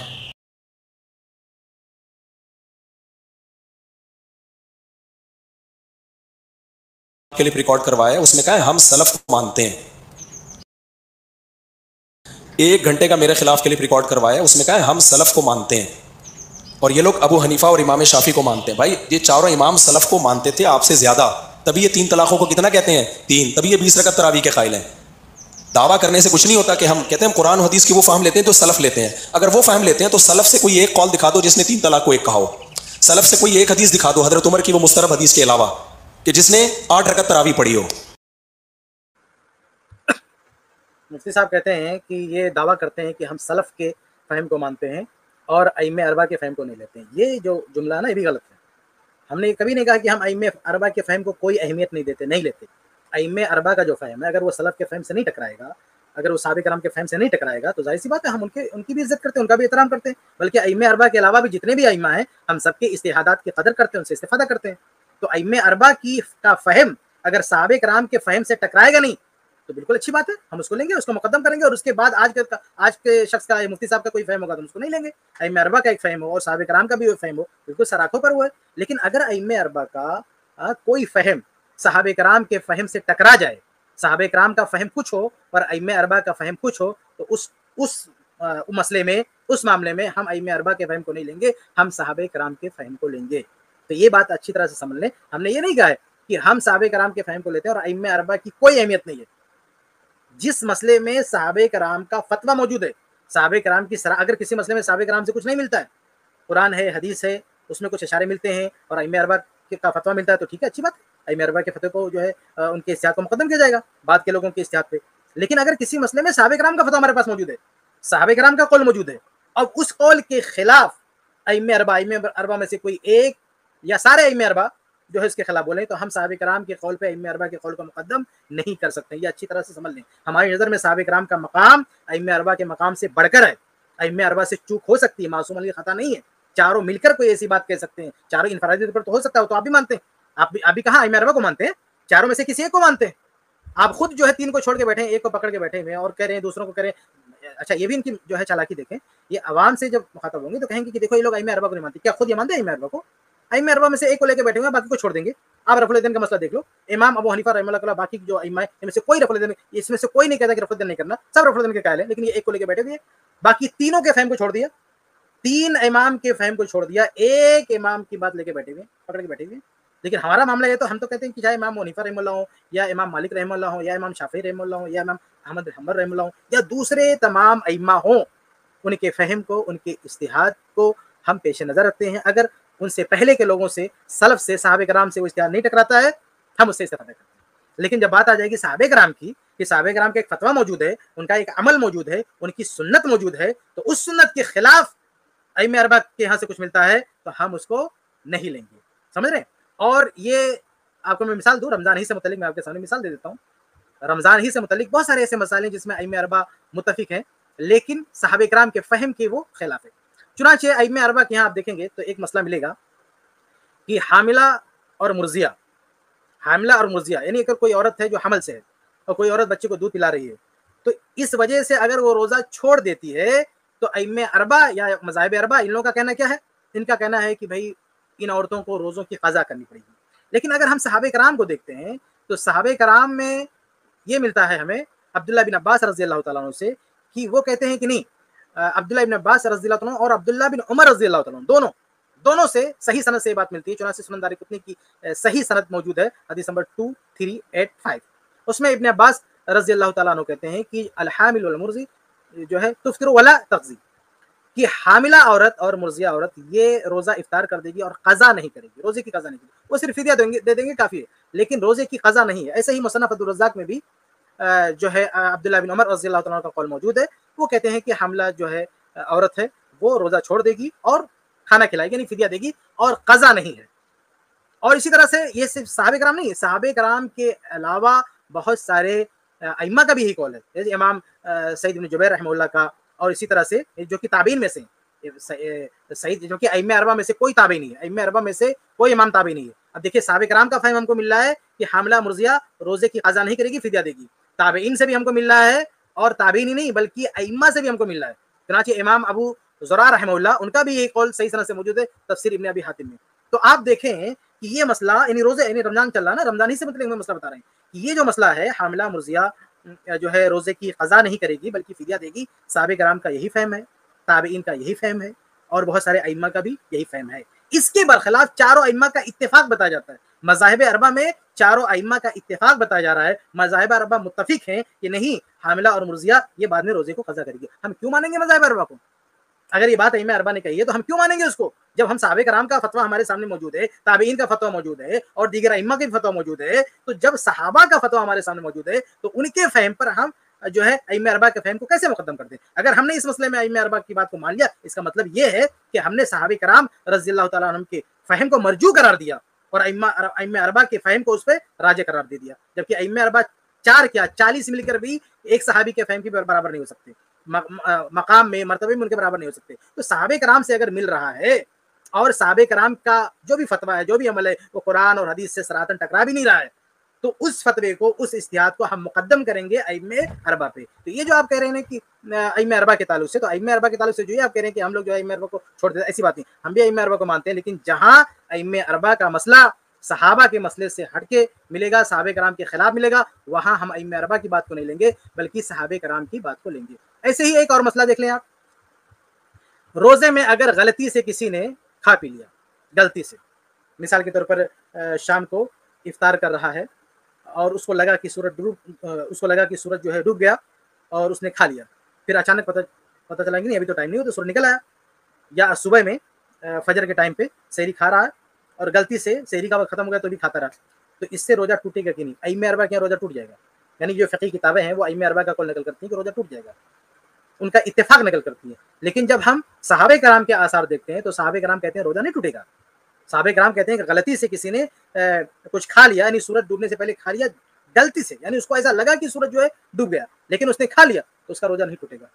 کلپ ریکارڈ کروایا ہے، اس میں کہا ہے ہم سلف کو مانتے ہیں. 1 گھنٹے کا میرے خلاف کلپ ریکارڈ کروایا ہے، اس میں کہا ہے ہم سلف کو مانتے ہیں. اور یہ لوگ ابو حنیفہ اور امام شافعی کو مانتے ہیں. بھائی یہ چاروں امام سلف کو مانتے تھے آپ سے زیادہ، تبھی یہ 3 طلاقوں کو کتنا کہتے ہیں؟ 3. تبھی یہ 20 رکعت تراویح کے قائل ہیں. دعویٰ کرنے سے کچھ نہیں ہوتا کہ ہم کہتے ہیں ہم قرآن حدیث کی وہ فہم لیتے ہیں تو سلف لیتے ہیں. اگر وہ فہم لیتے ہیں تو سلف سے کوئی ایک قول دکھا دو جس نے 3 طلاق کو ایک کہا ہو. سلف سے کوئی ایک حدیث دکھا دو حضرت عمر کی وہ مسترب حدیث کے علاوہ کہ جس نے 8 رکعت تراویح پڑھی ہو. مفتی صاحب کہتے ہیں کہ یہ دعویٰ کرتے ہیں کہ ہم سلف کے فہم کو مانتے ہیں اور ائمہ اربعہ کے فہم کو نہیں لیتے ہیں. یہ جو جملہ ہے نا یہ بھی غلط ہے. ہم نے کبھی نہیں کہا کہ ہم ائمہ اربعہ کے فہم کو کوئی اہمیت نہیں دیتے، نہیں لیتے. ائمہ اربعہ کا جو فہم ہے اگر وہ سلف کے فہم سے نہیں ٹکرائے گا، اگر وہ صحابہ کرام کے فہم سے نہیں ٹکرائے گا تو ظاہر سی بات ہے ہم ان کی بھی عزت کرتے ہیں، ان کا بھی احترام کرتے ہیں. بلکہ ائمہ اربعہ کے علاوہ بھی جتنے بھی ائمہ ہیں ہم سب کے اجتہادات کی قدر کرتے ہیں، ان سے استفادہ کرتے ہیں. تو ائمہ اربعہ کا فہم اگر صحابہ کرام کے فہم سے ٹکرائے گا نہیں تو بالکل اچھی بات ہے، ہم اس کو لیں گے، اس کو مقدم کریں گے. اور اس کے بعد آج کے شخص کا مفتی صاحب کا کوئی فہم ہوگا تو ہم اس کو نہیں لیں گے. ائمہ اربعہ کا ایک فہم ہو اور صحابہ کرام کا بھی فہم ہو، بالکل سراخوں پر ہوا ہے. لیکن اگر ائمہ اربعہ کا کوئی فہم صحابہ کرام کے فہم سے ٹکرا جائے، صحابہ کرام کا فہم کچھ ہو اور ائمہ اربعہ کا فہم کچھ ہو، تو اس مسئلے میں، اس معاملے میں ہم ائمہ اربعہ کے فہم کو نہیں لیں گے، ہم صحابہ کرام کے فہم کو لیں گے. تو یہ بات اچھی طرح سے سمجھ لیں. ہم نے یہ نہیں کہا ہے کہ ہم صحابہ کرام کے فہم کو لیتے ہیں اور ائمہ اربعہ کی کوئی اہمیت نہیں ہے. جس مسئلے میں صحابہ کرام کا فتویٰ موجود ہے، صحابہ کرام کی اگر کسی مسئلے میں صحابہ کرام سے کچھ نہیں ملتا ہے، قرآن ہے، حدیث ہے، اس میں کچھ اشارے ملتے ہیں اور ائمہ اربعہ کا فتویٰ ملتا ہے تو ٹھیک ہے، اچھی بات ہے. ائمہ اربعہ کے فتوے کو جو ہے ان کے اجتہاد کو مقدم کیا جائے گا بعد کے لوگوں کے اجتہاد پہ. لیکن اگر کسی مسئلے میں صحابہ کرام کا فتویٰ ہمارے پاس موجود ہے، صحابہ کرام کا قول موجود ہے، اب اس قول کے خلاف ائمہ اربعہ میں سے کوئی ایک یا سارے ائمہ اربعہ جو ہے اس کے خلاف بولیں تو ہم صحابہ کرام کے قول پہ ائمہ اربعہ کے قول کو مقدم نہیں کر سکتے. یہ اچھی طرح سے سمجھ لیں. ہماری نظر میں صحابہ کرام کا مقام ائمہ اربعہ کے مقام سے بڑھ کر ہے. ائمہ اربعہ سے چوک ہو سکتی ہے، معصوم علی خطا نہیں ہے. چاروں مل کر کوئی ایسی بات کہہ سکتے ہیں، چاروں انفرادی طور پر تو ہو سکتا ہے، تو آپ بھی مانتے ہیں. آپ بھی کہاں ائمہ اربعہ کو مانتے ہیں؟ چاروں میں سے کسی ایک کو مانتے ہیں. آپ خود جو ہے 3 کو چھوڑ کے بیٹھے ہیں، ایک کو پکڑ کے بیٹھے ہوئے ہیں اور کہہ رہے ہیں دوسروں کو کہہ رہے ہیں. اچھا یہ بھی ان کی جو ہے چالاکی دیکھیں. یہ عوام سے جب مخاطب ہوں گے تو کہیں گے کہ دیکھو یہ لوگ ائمہ اربعہ کو نہیں مانتے. کیا خود یہ مانتے ہیں ائمہ اربعہ کو؟ ائمہ اربعہ میں سے ایک کو لے کے بیٹھے ہوئے ہیں، باقی کو چھوڑ دیں گے. آپ رفع الدین کا مسئلہ دیکھ لو، امام ابو حنیفہ رحمہ اللہ تعالیٰ، باقی جو ائمہ ہیں ان میں سے کوئی رفع الدین، اس میں سے کوئی نہیں کہتا کہ رفع الدین نہیں کرنا، سب رفع الدین کے قائل ہیں. لیکن یہ ایک کو لے کے بیٹھے ہوئے ہیں، باقی تینوں کے فہم کو چھوڑ دیا، 3 امام کے فہم کو چھوڑ دیا، ایک امام کی بات لے کے بیٹھے ہوئے، پکڑ کے بیٹھے ہوئے. لیکن ہمارا معاملہ یہ تو ہم تو کہتے ہیں کہ چاہے امام حنیفہ رحمہ اللہ ہو یا امام مالک رحمہ اللہ ہو یا امام شافعی رحمہ اللہ ہو یا امام احمد بن حنبل رحمہ اللہ ہو یا دوسرے تمام ائمہ ہوں، ان کے فہم کو، ان کے اجتہاد کو ہم پیش نظر رکھتے ہیں. اگر ان سے پہلے کے لوگوں سے، سلف سے، صحابہ کرام سے وہ اجتہاد نہیں ٹکراتا ہے ہم اس سے استفادہ کرتے ہیں. لیکن جب بات آ جائے گی صحابہ کرام کی، کہ صحابہ کرام کا ایک فتویٰ موجود ہے، ان کا ایک عمل موجود ہے، ان کی سنت موجود ہے، تو اس سنت کے خلاف ائمہ اربعہ کے یہاں سے کچھ ملتا ہے تو ہم اس کو نہیں لیں گے. سمجھ رہے ہیں؟ اور یہ آپ کو میں مثال دوں رمضان ہی سے متعلق، میں آپ کے سامنے مثال دے دیتا ہوں. رمضان ہی سے متعلق بہت سارے ایسے مسائل ہیں جس میں ائمہ اربعہ متفق ہیں لیکن صحابہ کرام کے فہم کے وہ خلاف ہے. چنانچہ ائمہ اربعہ کے یہاں آپ دیکھیں گے تو ایک مسئلہ ملے گا کہ حاملہ اور مرضیہ، حاملہ اور مرضیہ یعنی اگر کوئی عورت ہے جو حمل سے ہے اور کوئی عورت بچے کو دودھ پلا رہی ہے تو اس وجہ سے اگر وہ روزہ چھوڑ دیتی ہے تو ائمہ اربعہ یا مذاہب اربعہ ان لوگوں کا کہنا کیا ہے؟ ان کا کہنا ہے کہ بھائی ان عورتوں کو روزوں کی قضا کرنی پڑے گی. لیکن اگر ہم صحابہ کرام کو دیکھتے ہیں تو صحابہ کرام میں یہ ملتا ہے ہمیں عبداللہ بن عباس رضی اللہ تعالیٰ عنہ سے کہ وہ کہتے ہیں کہ نہیں، عبداللہ بن عباس رضی اللہ تعالیٰ عنہ اور عبداللہ بن عمر رضی اللہ تعالیٰ عنہ دونوں سے صحیح سند سے یہ بات ملتی ہے. چنانچہ سنن دارقطنی کی صحیح سند موجود ہے، حدیث نمبر 2385. اس میں ابن عباس رضی اللہ تعالیٰ عنہ کہتے ہیں کہ الحامل والمرضی جو ہے تفطر ولا تقضی، کہ حاملہ عورت اور مرضیہ عورت یہ روزہ افطار کر دے گی اور قضا نہیں کرے گی، روزے کی قضا نہیں کرے گی، وہ صرف فدیہ دے دیں گے کافی ہے، لیکن روزے کی قضا نہیں ہے. ایسے ہی مصنف عبدالرزاق میں بھی جو ہے عبداللہ بن عمر رضی اللہ تعالیٰ کا قول موجود ہے. وہ کہتے ہیں کہ حاملہ جو ہے عورت ہے وہ روزہ چھوڑ دے گی اور کھانا کھلائے گی، یعنی فدیہ دے گی اور قضا نہیں ہے. اور اسی طرح سے یہ صرف صحابہ کرام نہیں ہے، صحابہ کرام کے علاوہ بہت سارے ائمہ کا بھی یہی قول ہے، جیسے امام سعید بن جبیر رحمہ اللہ کا، اور اسی طرح سے جو کہ تابعین میں سے سعید، جو کہ ائمہ اربعہ میں سے کوئی تابعی نہیں ہے، ائمہ اربعہ میں سے کوئی امام تابعی نہیں ہے. اب دیکھیے صحابہ کرام کا فہم ہم کو مل رہا ہے کہ حاملہ مرضیہ روزے کی قضا نہیں کرے گی، فدیہ دے گی. تابعین سے بھی ہم کو مل رہا ہے اور تابعین ہی نہیں بلکہ ائمہ سے بھی ہم کو مل رہا ہے. چنانچہ امام ابو زرع رحمہ اللہ ان کا بھی یہ قول صحیح سند سے موجود ہے تفسیر ابن ابی حاتم میں. تو آپ دیکھیں کہ یہ مسئلہ یعنی روزے یعنی رمضان چل رہا ہے نا، رمضان ہی سے متعلق میں مسئلہ بتا رہے ہیں کہ یہ جو مسئلہ ہے حاملہ مرضیہ جو ہے روزے کی قضا نہیں کرے گی بلکہ فدیہ دے گی، صحابہ کرام کا یہی فہم ہے، تابعین کا یہی فہم ہے، اور بہت سارے ائمہ کا بھی یہی فہم ہے۔ اس کے برخلاف چاروں ائمہ کا اتفاق بتایا جاتا ہے، مذاہب اربعہ میں چاروں ائمہ کا اتفاق بتایا جا رہا ہے، مذاہب اربعہ متفق ہیں کہ نہیں حاملہ اور مرضیہ یہ بعد میں روزے کو قضا کرے گی۔ ہم کیوں مانیں گے مذاہب اربعہ کو؟ اگر یہ بات ائمہ اربعہ نے کہی ہے تو ہم کیوں مانیں گے اس کو، جب ہم صحابہ کرام کا فتویٰ ہمارے سامنے موجود ہے، تابعین کا فتویٰ موجود ہے، اور دیگر ائمہ کا بھی فتویٰ موجود ہے۔ تو جب صحابہ کا فتویٰ ہمارے سامنے موجود ہے تو ان کے فہم پر ہم جو ہے ائمہ اربعہ کے فہم کو کیسے مقدم کر دیں؟ اگر ہم نے اس مسئلے میں ائمہ اربعہ کی بات کو مان لیا، اس کا مطلب یہ ہے کہ ہم نے صحابہ کرام رضی اللہ تعالیٰ عنہم کے فہم کو مرجو قرار دیا اور ائمہ اربعہ کے فہم کو اس پہ راجح قرار دے دیا، جبکہ ائمہ اربعہ 4 کیا 40 مل کر بھی ایک صحابی کے فہم کی برابر نہیں ہو سکتے، مقام میں مرتبے میں ان کے برابر نہیں ہو سکتے۔ تو صحابہ کرام سے اگر مل رہا ہے اور صحابہ کرام کا جو بھی فتویٰ ہے، جو بھی عمل ہے، وہ قرآن اور حدیث سے صراحتاً ٹکرا بھی نہیں رہا ہے، تو اس فتوے کو، اس اجتہاد کو ہم مقدم کریں گے ائمہ اربعہ پہ۔ تو یہ جو آپ کہہ رہے ہیں کہ ائمہ اربعہ کے تعلق سے، تو ائمہ اربعہ کے تعلق سے جو یہ آپ کہہ رہے ہیں کہ ہم لوگ جو ہے ائمہ اربعہ کو چھوڑ دیتے، ایسی بات نہیں، ہم بھی ائمہ اربعہ کو مانتے ہیں، لیکن جہاں ائمہ اربعہ کا مسئلہ صحابہ کے مسئلے سے ہٹ کے ملے گا، صحابہ کرام کے خلاف ملے گا، وہاں ہم ائمہ اربعہ کی بات کو نہیں لیں گے بلکہ صحابہ کرام کی بات کو لیں گے۔ ایسے ہی ایک اور مسئلہ دیکھ لیں آپ، روزے میں اگر غلطی سے کسی نے کھا پی لیا، غلطی سے، مثال کے طور پر شام کو افطار کر رہا ہے اور اس کو لگا کہ سورج جو ہے ڈوب گیا اور اس نے کھا لیا، پھر اچانک پتہ چلا کہ نہیں ابھی تو ٹائم نہیں ہو تو سورج نکل آیا، یا صبح میں فجر کے ٹائم پہ سحری کھا رہا ہے اور غلطی سے سحری کا وقت ختم ہو گیا تو بھی کھاتا رہا، تو اس سے روزہ ٹوٹے گا کہ نہیں؟ ائمہ اربعہ کے روزہ ٹوٹ جائے گا، یعنی جو فقہی کتابیں ہیں وہ ائمہ اربعہ کا قول نقل کرتی ہیں کہ روزہ ٹوٹ جائے گا، ان کا اتفاق نقل کرتی ہیں۔ لیکن جب ہم صحابہ کرام کے آثار دیکھتے ہیں تو صحابہ کرام کہتے ہیں روزہ نہیں ٹوٹے گا، صحابہ کرام کہتے ہیں کہ غلطی سے کسی نے کچھ کھا لیا، یعنی سورج ڈوبنے سے پہلے کھا لیا غلطی سے، یعنی اس کو ایسا لگا کہ سورج جو ہے ڈوب گیا لیکن اس نے کھا لیا تو اس کا روزہ نہیں ٹوٹے گا۔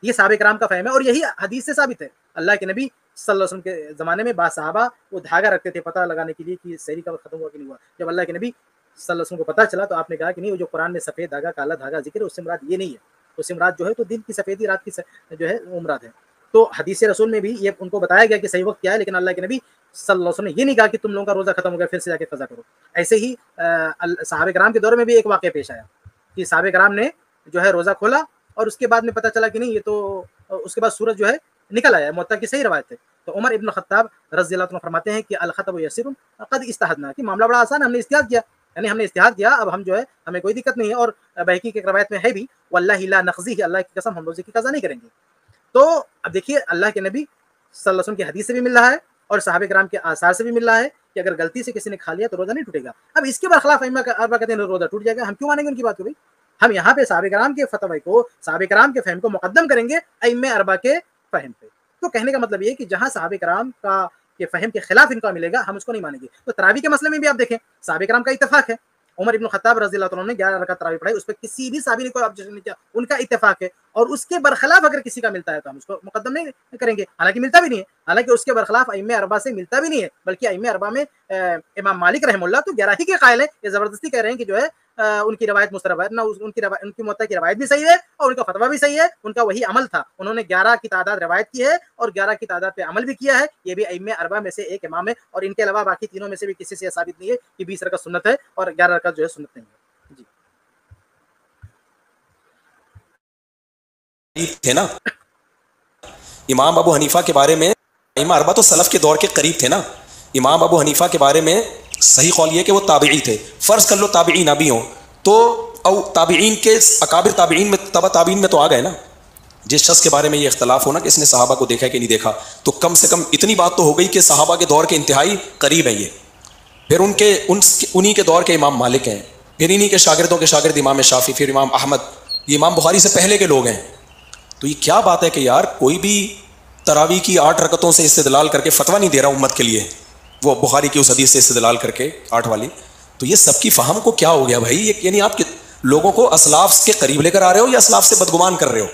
یہ صحابہ کرام کا فہم ہے اور یہی حدیث سے ثابت ہے۔ اللہ کے نبی صلی اللہ علیہ وسلم کے زمانے میں بعض صحابہ وہ دھاگا رکھتے تھے پتہ لگانے کے لیے کہ سحری کا وقت ختم ہوا کہ نہیں ہوا۔ جب اللہ کے نبی صلی اللہ علیہ وسلم کو پتہ چلا تو آپ نے کہا کہ نہیں، وہ جو قرآن میں سفید دھاگا کالا دھاگا ذکر ہے اس سے مراد یہ نہیں ہے، اس سے مراد جو ہے تو دن کی سفیدی، رات کی جو ہے وہ مراد ہے۔ تو حدیث رسول میں بھی یہ ان کو بتایا گیا کہ صحیح وقت کیا ہے، لیکن اللہ کے نبی صلی اللہ علیہ وسلم نے یہ نہیں کہا کہ تم لوگوں کا روزہ ختم ہو گیا پھر سے جا کے قضا کرو۔ ایسے ہی صحابہ کرام کے دور میں بھی ایک واقعہ پیش آیا کہ صحابہ کرام نے جو ہے روزہ کھولا اور اس کے بعد میں پتہ چلا کہ نہیں یہ تو اس کے بعد سورج جو ہے نکل آیا، موطا کی صحیح روایت ہے۔ تو عمر ابن خطاب رضی اللہ عنہ فرماتے ہیں کہ الخطب یسیر قد استحدنا، کہ معاملہ بڑا آسان ہے، ہم نے اجتہاد کیا، یعنی ہم نے اجتہاد کیا، اب ہم جو ہے ہمیں کوئی دقت نہیں ہے۔ اور بہقی کی ایک روایت میں ہے بھی واللہ لا نقضیہ، اللہ کی قسم ہم روزے کی قضا نہیں کریں گے۔ تو اب دیکھیے اللہ کے نبی صلی اللہ علیہ وسلم کی حدیث سے بھی مل رہا ہے اور صحابہ کرام کے آثار سے بھی مل رہا ہے کہ اگر غلطی سے کسی نے کھا لیا تو روزہ نہیں ٹوٹے گا۔ اب اس کے برخلاف ائمہ اربعہ کہتے ہیں روزہ ٹوٹ جائے گا، ہم کیوں مانیں گے ان کی بات کو؟ بھائی ہم یہاں پہ صحابہ کرام کے فتوی کو، صحابہ کرام کے فہم کو مقدم کریں گے ائمہ اربعہ کے فہم پہ۔ تو کہنے کا مطلب یہ ہے کہ جہاں صحابہ کرام کا کے فہم کے خلاف ان کا ملے گا ہم اس کو نہیں مانیں گے۔ تو تراویح کے مسئلے میں بھی آپ دیکھیں صحابہ کرام کا اتفاق ہے، عمر ابن خطاب رضی اللہ عنہ نے 11 رکعت تراویح پڑھائی، اس پہ کسی بھی صحابی نے کوئی آبجیکشن نہیں کیا، ان کا اتفاق ہے۔ اور اس کے برخلاف اگر کسی کا ملتا ہے تو ہم اس کو مقدم نہیں کریں گے، حالانکہ ملتا بھی نہیں ہے، حالانکہ اس کے برخلاف ائمہ اربعہ سے ملتا بھی نہیں ہے، بلکہ ائمہ اربعہ میں امام مالک رحمہ اللہ تو 11 ہی کے قائل ہیں، یہ زبردستی کہہ رہے ہیں کہ جو ہے ان کی روایت مسترب ہے، نہ ان کی موطا کی روایت بھی صحیح ہے اور ان کا فتویٰ بھی صحیح ہے، ان کا وہی عمل تھا، انہوں نے 11 کی تعداد روایت کی ہے اور 11 کی تعداد پہ عمل بھی کیا ہے، یہ بھی ائمہ اربعہ میں سے ایک امام ہے، اور ان کے علاوہ باقی تینوں میں سے بھی کسی سے ثابت نہیں ہے کہ 20 رکعت سنت ہے اور 11 رکعت جو ہے سنت نہیں ہے۔ جی تھے نا امام ابو حنیفہ کے بارے میں، ائمہ اربعہ تو سلف کے دور کے قریب تھے نا، امام ابو حنیفہ کے بارے میں صحیح قول یہ کہ وہ تابعی تھے، فرض کر لو تابعی نہ بھی ہوں تو او تابعین کے اکابر تابعین میں تبع تابعین میں تو آ گئے نا۔ جس شخص کے بارے میں یہ اختلاف ہونا کہ اس نے صحابہ کو دیکھا کہ نہیں دیکھا، تو کم سے کم اتنی بات تو ہو گئی کہ صحابہ کے دور کے انتہائی قریب ہیں یہ، پھر انہی کے دور کے امام مالک ہیں، پھر انہی کے شاگردوں کے شاگرد امام شافعی، پھر امام احمد، یہ امام بخاری سے پہلے کے لوگ ہیں۔ تو یہ کیا بات ہے کہ یار کوئی بھی تراویح کی 8 رکعتوں سے استدلال کر کے فتویٰ نہیں دے رہا امت کے لیے، وہ بخاری کی اس حدیث سے استدلال کر کے 8 والی، تو یہ سب کی فہم کو کیا ہو گیا بھائی؟ یہ یعنی آپ لوگوں کو اسلاف کے قریب لے کر آ رہے ہو یا اسلاف سے بدگمان کر رہے ہو؟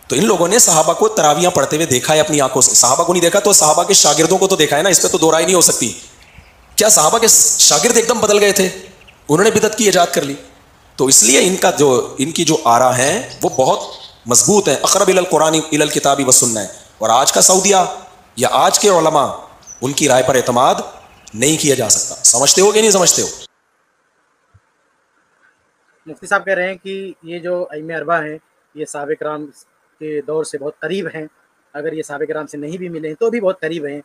تو ان لوگوں نے صحابہ کو تراویحاں پڑھتے ہوئے دیکھا ہے اپنی آنکھوں سے، صحابہ کو نہیں دیکھا تو صحابہ کے شاگردوں کو تو دیکھا ہے نا، اس پہ تو دو رائے نہیں ہو سکتی۔ کیا صحابہ کے شاگرد ایک دم بدل گئے تھے؟ انہوں نے بدعت کی ایجاد کر لی؟ تو اس لیے ان کی جو آراء ہیں وہ بہت مضبوط ہیں، اقرب الی القرآن الی الکتاب والسنہ ہے، اور آج کا سعودیہ یا آج کے علماء ان کی رائے پر اعتماد نہیں کیا جا سکتا. سمجھتے ہو کہ نہیں سمجھتے ہو؟ مفتی صاحب کہہ رہے ہیں کہ یہ جو ائمہ اربعہ ہیں یہ صحابہ کرام کے دور سے بہت قریب ہیں، اگر یہ صحابہ کرام سے نہیں بھی ملے ہیں تو بھی بہت قریب ہیں،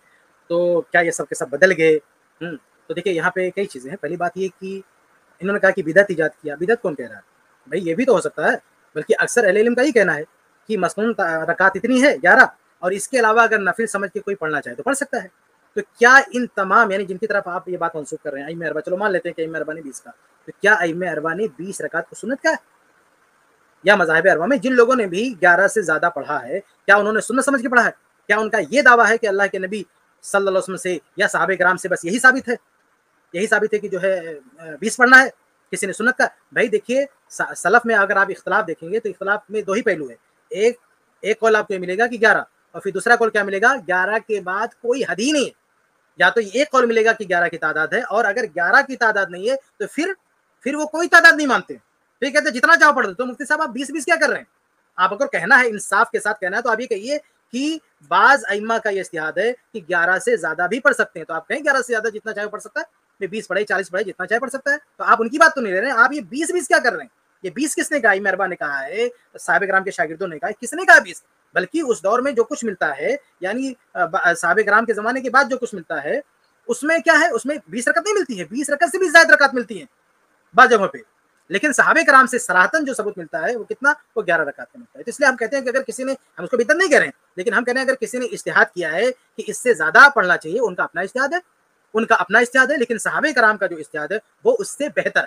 تو کیا یہ سب کے سب بدل گئے؟ تو دیکھیے یہاں پہ کئی چیزیں ہیں. پہلی بات یہ کہ انہوں نے کہا کہ بدعت ایجاد کیا. بدعت کون کہہ رہا ہے بھائی؟ یہ بھی تو ہو سکتا ہے، بلکہ اکثر اہل علم کا ہی کہنا ہے کہ مسنون رکعت اتنی ہے 11، اور اس کے علاوہ اگر نفل سمجھ کے کوئی پڑھنا چاہے تو پڑھ سکتا ہے. تو کیا ان تمام یعنی جن کی طرف آپ یہ بات منسوخ کر رہے ہیں ائمہ اربعہ، چلو مان لیتے ہیں کہ ائمہ اربعہ نے 20 کا، تو کیا ائمہ اربعہ نے 20 رکعت کو سنت کا ہے؟ یا مذاہب اربعہ میں جن لوگوں نے بھی 11 سے زیادہ پڑھا ہے کیا انہوں نے سنت سمجھ کے پڑھا ہے؟ کیا ان کا یہ دعویٰ ہے کہ اللہ کے نبی صلی اللہ علیہ وسلم سے یا صحابہ کرام سے بس یہی ثابت ہے کہ جو ہے 20 پڑھنا ہے، کسی نے سنت کا؟ بھائی دیکھیے سلف میں اگر آپ اختلاف دیکھیں گے تو اختلاف میں دو ہی پہلو ہے. ایک قول آپ کو ملے گا کہ 11، اور پھر دوسرا قول کیا ملے گا؟ 11 کے بعد کوئی حد ہی نہیں ہے. یا تو ایک قول ملے گا کہ 11 کی تعداد ہے، اور اگر 11 کی تعداد نہیں ہے تو پھر وہ کوئی تعداد نہیں مانتے، پھر کہتے ہیں جتنا چاہو پڑھ دو. تو مفتی صاحب آپ 20 کیا کر رہے ہیں؟ آپ اگر کہنا ہے انصاف کے ساتھ کہنا ہے تو آپ یہ کہیے کہ بعض ائمہ کا یہ اجتہاد ہے کہ 11 سے زیادہ بھی پڑھ سکتے ہیں، تو آپ کہیں 11 سے زیادہ جتنا چاہے پڑھ سکتا ہے، 20 پڑھے 40 پڑھے جتنا چاہے پڑھ سکتا ہے. تو آپ ان کی بات تو نہیں لے رہے ہیں، آپ یہ 20 کیا کر رہے ہیں؟ یہ 20 کس نے کہا؟ ائمہ اربعہ نے کہا ہے، صحابہ کرام کے شاگردوں نے کہا ہے. کس نے کہا 20؟ بلکہ اس دور میں جو کچھ ملتا ہے، یعنی صحابہ کرام کے زمانے کے بعد جو کچھ ملتا ہے اس میں کیا ہے؟ اس میں 20 رکعت نہیں ملتی ہے، 20 رکعت سے بھی زائد رکعت ملتی ہیں بعض جگہوں پہ. لیکن صحابہ کرام سے صراحتاً جو ثبوت ملتا ہے وہ کتنا؟ وہ 11 رکعت کا ملتا ہے. تو اس لیے ہم کہتے ہیں کہ اگر کسی نے، ہم اس کو بدعت نہیں کہہ رہے ہیں، لیکن ہم کہہ رہے ہیں اگر کسی نے اجتہاد کیا ہے کہ اس سے زیادہ پڑھنا چاہیے، ان کا اپنا اجتہاد ہے، لیکن صحابہ کرام کا جو اجتہاد ہے وہ اس سے بہتر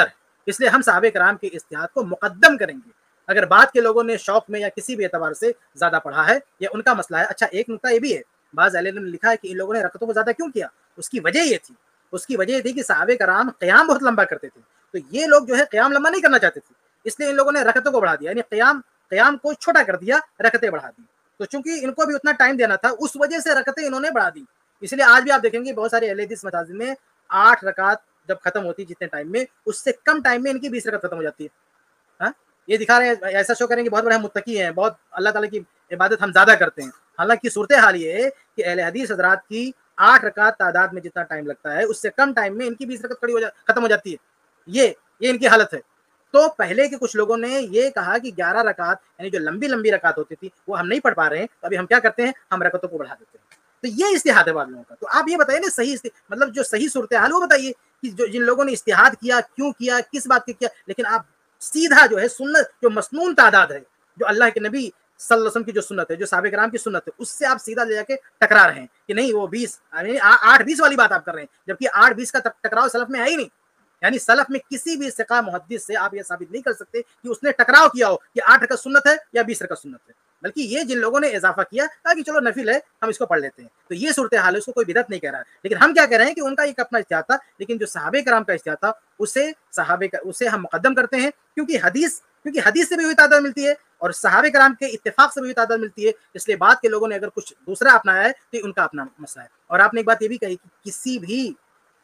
ہے. اس لیے ہم صحابہ کرام کے اجتہاد کو مقدم کریں گے. اگر بعد کے لوگوں نے شوق میں یا کسی بھی اعتبار سے زیادہ پڑھا ہے یہ ان کا مسئلہ ہے. اچھا ایک نقطہ یہ بھی ہے، بعض اہل علم نے لکھا ہے کہ ان لوگوں نے رکعتوں کو زیادہ کیوں کیا. اس کی وجہ یہ تھی کہ صحابہ کرام قیام بہت لمبا کرتے تھے، تو یہ لوگ جو ہے قیام لمبا نہیں کرنا چاہتے تھے، اس لیے ان لوگوں نے رکعتوں کو بڑھا دیا، یعنی قیام کو چھوٹا کر دیا، رکعتیں بڑھا دی. تو چونکہ ان کو بھی اتنا ٹائم دینا تھا اس وجہ سے رکعتیں انہوں نے بڑھا دی. اس لیے آج بھی آپ دیکھیں گے بہت سارے اہل حدیث مساجد میں 8 رکعت جب ختم ہوتی جتنے ٹائم میں، اس سے کم ٹائم میں ان کی 20 رکعت ختم ہو جاتی ہے. ہاں یہ دکھا رہے ہیں، ایسا شو کریں کہ بہت بڑے ہم متقی ہیں، بہت اللہ تعالیٰ کی عبادت ہم زیادہ کرتے ہیں. حالانکہ صورتحال یہ ہے کہ اہل حدیث حضرات کی 8 رکعت تعداد میں جتنا ٹائم لگتا ہے اس سے کم ٹائم میں ان کی 20 رکعت ختم ہو جاتی ہے. یہ ان کی حالت ہے. تو پہلے کے کچھ لوگوں نے یہ کہا کہ 11 رکعت یعنی جو لمبی رکعت ہوتی تھی وہ ہم نہیں پڑھ پا رہے ہیں، تو ابھی ہم کیا کرتے ہیں؟ ہم رکعتوں کو بڑھا دیتے ہیں. تو یہ اجتہاد ہے بعض لوگوں کا. تو آپ یہ بتائیے نا صحیح مطلب جو صحیح صورتحال وہ بتائیے کہ جن لوگوں نے اجتہاد کیا کیوں کیا، کس بات کے کیا. لیکن آپ سیدھا جو ہے سنت جو مسنون تعداد ہے، جو اللہ کے نبی صلی اللہ علیہ وسلم کی جو سنت ہے، جو صحابہ کرام کی سنت ہے، اس سے آپ سیدھا لے جا کے ٹکرا رہے ہیں کہ نہیں وہ 20 8-20 والی بات آپ کر رہے ہیں، جبکہ 8-20 کا ٹکراؤ سلف میں ہے ہی نہیں. یعنی سلف میں کسی بھی ثقہ محدث سے آپ یہ ثابت نہیں کر سکتے کہ اس نے ٹکراؤ کیا ہو کہ 8 رکعت سنت ہے یا 20 رکعت سنت ہے. بلکہ یہ جن لوگوں نے اضافہ کیا کہ چلو نفل ہے ہم اس کو پڑھ لیتے ہیں، تو یہ صورتحال ہے، اس کو کوئی بدعت نہیں کہہ رہا ہے. لیکن ہم کیا کہہ رہے ہیں کہ ان کا ایک اپنا اجتہاد تھا، لیکن جو صحابہ کرام کا اجتہاد تھا اسے ہم مقدم کرتے ہیں، کیونکہ حدیث سے بھی ہوئی تعداد ملتی ہے اور صحابہ کرام کے اتفاق سے بھی ہوئی تعداد ملتی ہے. اس لیے بعد کے لوگوں نے اگر کچھ دوسرا اپنایا ہے تو ان کا اپنا مسئلہ ہے. اور آپ نے ایک بات یہ بھی کہی کہ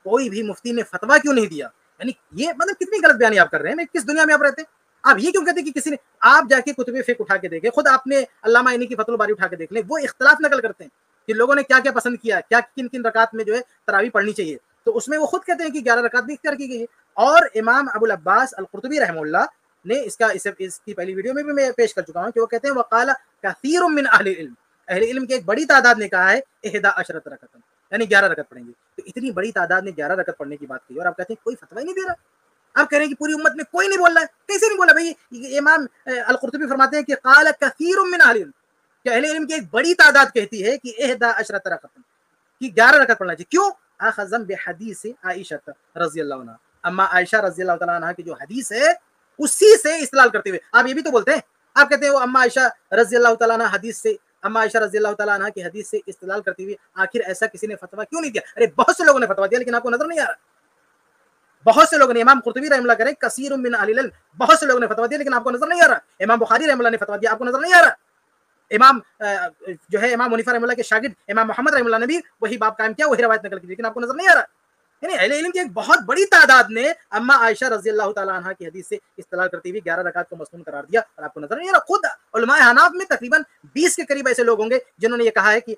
کوئی بھی مفتی نے فتویٰ کیوں نہیں دیا. یعنی یہ مطلب کتنی غلط بیانی آپ کر رہے ہیں. کس دنیا میں آپ رہتے ہیں؟ آپ یہ کیوں کہتے ہیں کہ کسی نے، آپ جا کے کتب فقہ اٹھا کے دیکھیں، خود آپ نے علامہ عینی کی فتح الباری اٹھا کے دیکھ لیں، وہ اختلاف نقل کرتے ہیں کہ لوگوں نے کیا کیا پسند کیا، کیا کن رکعات میں جو ہے تراویح پڑھنی چاہیے. تو اس میں وہ خود کہتے ہیں کہ 11 رکعت بھی اختیار کی گئی ہے. اور امام ابو العباس القرطبی رحمہ اللہ نے اس کی پہلی ویڈیو میں بھی میں پیش کر چکا ہوں کہ وہ کہتے ہیں وقال کثیر من اہل علم کی ایک بڑی تعداد نے کہا ہے 11 رکعت، یعنی 11 رکعت پڑھیں گے. تو اتنی بڑی تعداد نے 11 رکعت پڑھنے کی بات کی اور آپ کہتے ہیں کوئی فتویٰ نہیں دے رہا. آپ کہہ رہے ہیں کہ پوری امت میں کوئی نہیں بول رہا ہے. کیسے نہیں بولا بھائی؟ امام القرطبی فرماتے ہیں کہ قال کثیر من اہل علم، کہ اہل علم کی ایک بڑی تعداد کہتی ہے کہ 11 رکعت کی 11 رکعت پڑھنا چاہیے. کیوں؟ اخذا بحدیث عائشہ رضی اللہ عنہا، اما عائشہ رضی اللہ تعالیٰ عنہا کی جو حدیث ہے اسی سے استدلال کرتے ہوئے. آپ یہ بھی تو بولتے ہیں، آپ کہتے ہیں وہ اما عائشہ رضی اللہ تعالیٰ عنہ کی حدیث سے استدلال کرتے ہوئے آخر ایسا کسی نے فتویٰ کیوں نہیں دیا؟ ارے بہت سے لوگوں نے فتویٰ دیا لیکن آپ کو نظر نہیں آ رہا. بہت سے لوگوں نے، امام قرطبی رحمہ اللہ کہہ رہے ہیں کثیر من اہل العلم، بہت سے لوگوں نے فتویٰ دیا لیکن آپ کو نظر نہیں آ رہا. امام بخاری رحمہ اللہ نے فتویٰ دیا، آپ کو نظر نہیں آ رہا. امام جو ہے امام حنیفہ رحمہ اللہ کے شاگرد امام محمد رحمہ اللہ نے بھی وہی باب قائم کیا، وہی روایت نقل کی، لیکن آپ کو نظر نہیں آ رہا. یعنی اہل علم کی ایک بہت بڑی تعداد نے اما عائشہ رضی اللہ تعالیٰ عنہ کی حدیث سے استدلال کرتے ہوئے 11 رکعت کو مسنون قرار دیا. اور آپ کو نظر نہیں خود علماء حناف میں تقریباً 20 کے قریب ایسے لوگ ہوں گے جنہوں نے یہ کہا ہے کہ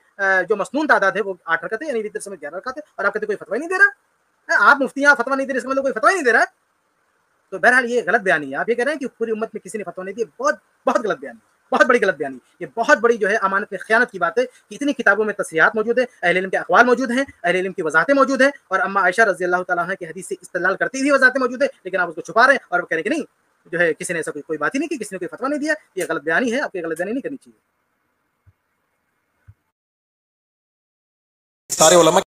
جو مسنون تعداد ہے وہ 8 رکعت ہے, یعنی وتر سمیت 11 رکعت ہے, اور آپ کہتے کوئی فتوی نہیں دے رہا. آپ مفتی یہاں فتوی نہیں دے رہے, اس کا مطلب کوئی فتوی نہیں دے رہا. تو بہرحال یہ غلط بیانی ہے. آپ یہ کہہ رہے ہیں کہ پوری امت میں کسی نے فتوی نہیں دی, بہت غلط بیانی, بہت بڑی غلط بیانی. یہ بہت بڑی جو ہے امانت میں خیانت کی بات ہے کہ اتنی کتابوں میں تصریحات موجود ہیں, اہل علم کے اقوال موجود ہیں, اہل علم کی وضاحتیں موجود ہیں, اور اما عائشہ رضی اللہ تعالیٰ عنہ کی حدیث سے استدلال کرتی ہوئی وضاحتیں موجود ہیں, لیکن آپ اس کو چھپا رہے ہیں اور کہہ رہے ہیں کہ نہیں جو ہے کسی نے ایسا کوئی بات ہی نہیں کی, کسی نے کوئی فتویٰ نہیں دیا. یہ غلط بیانی ہے, آپ کی غلط بیانی نہیں کرنی چاہیے. سارے علماء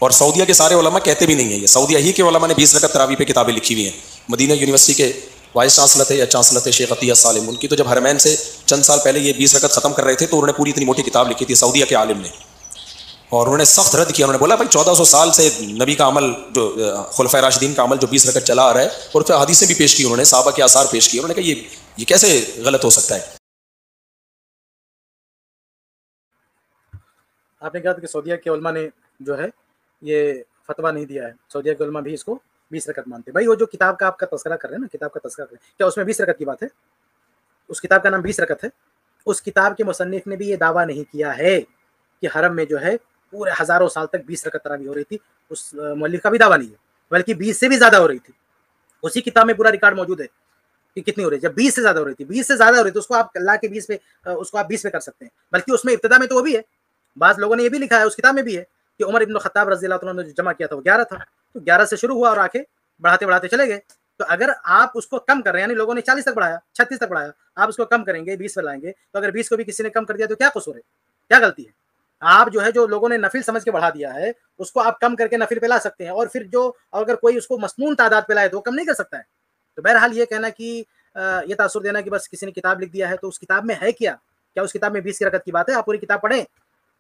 اور سعودیہ کے سارے علماء کہتے بھی نہیں ہیں. یہ سعودیہ ہی کے علماء نے 20 رکعت تراویح پہ کتابیں لکھی ہوئی ہیں. مدینہ یونیورسٹی کے وائس چانسلر تھے یا چانسلر تھے شیخ عطیہ سالم, ان کی تو جب حرمین سے چند سال پہلے یہ 20 رکعت ختم کر رہے تھے تو انہوں نے پوری اتنی موٹی کتاب لکھی تھی سعودیہ کے عالم نے, اور انہوں نے سخت رد کیا. انہوں نے بولا بھائی 1400 سال سے نبی کا عمل, جو خلفائے راشدین کا عمل جو 20 رکعت چلا آ رہا ہے, اور پھر حدیثیں بھی پیش کی انہوں نے, صحابہ کے آثار پیش کیے. انہوں نے کہا یہ کیسے غلط ہو سکتا ہے. آپ نے کہا کہ سعودیہ کے علماء نے جو ہے یہ فتویٰ نہیں دیا ہے. سعودیہ کے علماء بھی اس کو 20 رکعت مانتے ہیں. بھائی وہ جو کتاب کا آپ کا تذکرہ کر رہے ہیں نا, کتاب کا تذکرہ کر رہے ہیں, کیا اس میں 20 رکعت کی بات ہے؟ اس کتاب کا نام 20 رکعت ہے. اس کتاب کے مصنف نے بھی یہ دعویٰ نہیں کیا ہے کہ حرم میں جو ہے پورے ہزاروں سال تک 20 رکعت تراویح ہو رہی تھی. اس مؤلف کا بھی دعویٰ نہیں ہے, بلکہ 20 سے بھی زیادہ ہو رہی تھی. اسی کتاب میں پورا ریکارڈ موجود ہے کہ کتنی ہو رہی ہے. جب 20 سے زیادہ ہو رہی تھی, 20 سے زیادہ ہو رہی تھی, اس کو آپ اللہ کے 20 پہ اس کو آپ 20 پہ کر سکتے ہیں. بلکہ اس میں ابتدا میں تو وہ بھی ہے, بعض لوگوں نے یہ بھی لکھا ہے, اس کتاب میں بھی ہے کہ عمر ابن خطاب رضی اللہ عنہ نے جمع کیا تھا وہ 11 تھا, تو 11 سے شروع ہوا اور آگے بڑھاتے بڑھاتے چلے گئے. تو اگر آپ اس کو کم کر رہے ہیں, یعنی لوگوں نے 40 تک بڑھایا, 36 تک بڑھایا, آپ اس کو کم کریں گے, 20 پہ لائیں گے, تو اگر 20 کو بھی کسی نے کم کر دیا تو کیا قصور ہے, کیا غلطی ہے؟ آپ جو ہے جو لوگوں نے نفل سمجھ کے بڑھا دیا ہے اس کو آپ کم کر کے نفل پہ لا سکتے ہیں, اور پھر جو اگر کوئی اس کو مسنون تعداد پہ لائے تو وہ کم نہیں کر سکتا ہے. تو بہرحال یہ کہنا کہ یہ تاثر دینا کہ بس کسی نے کتاب لکھ دیا ہے, تو اس کتاب میں ہے کیا اس کتاب میں 20 کی رکعت کی بات ہے؟ آپ پوری کتاب پڑھیں,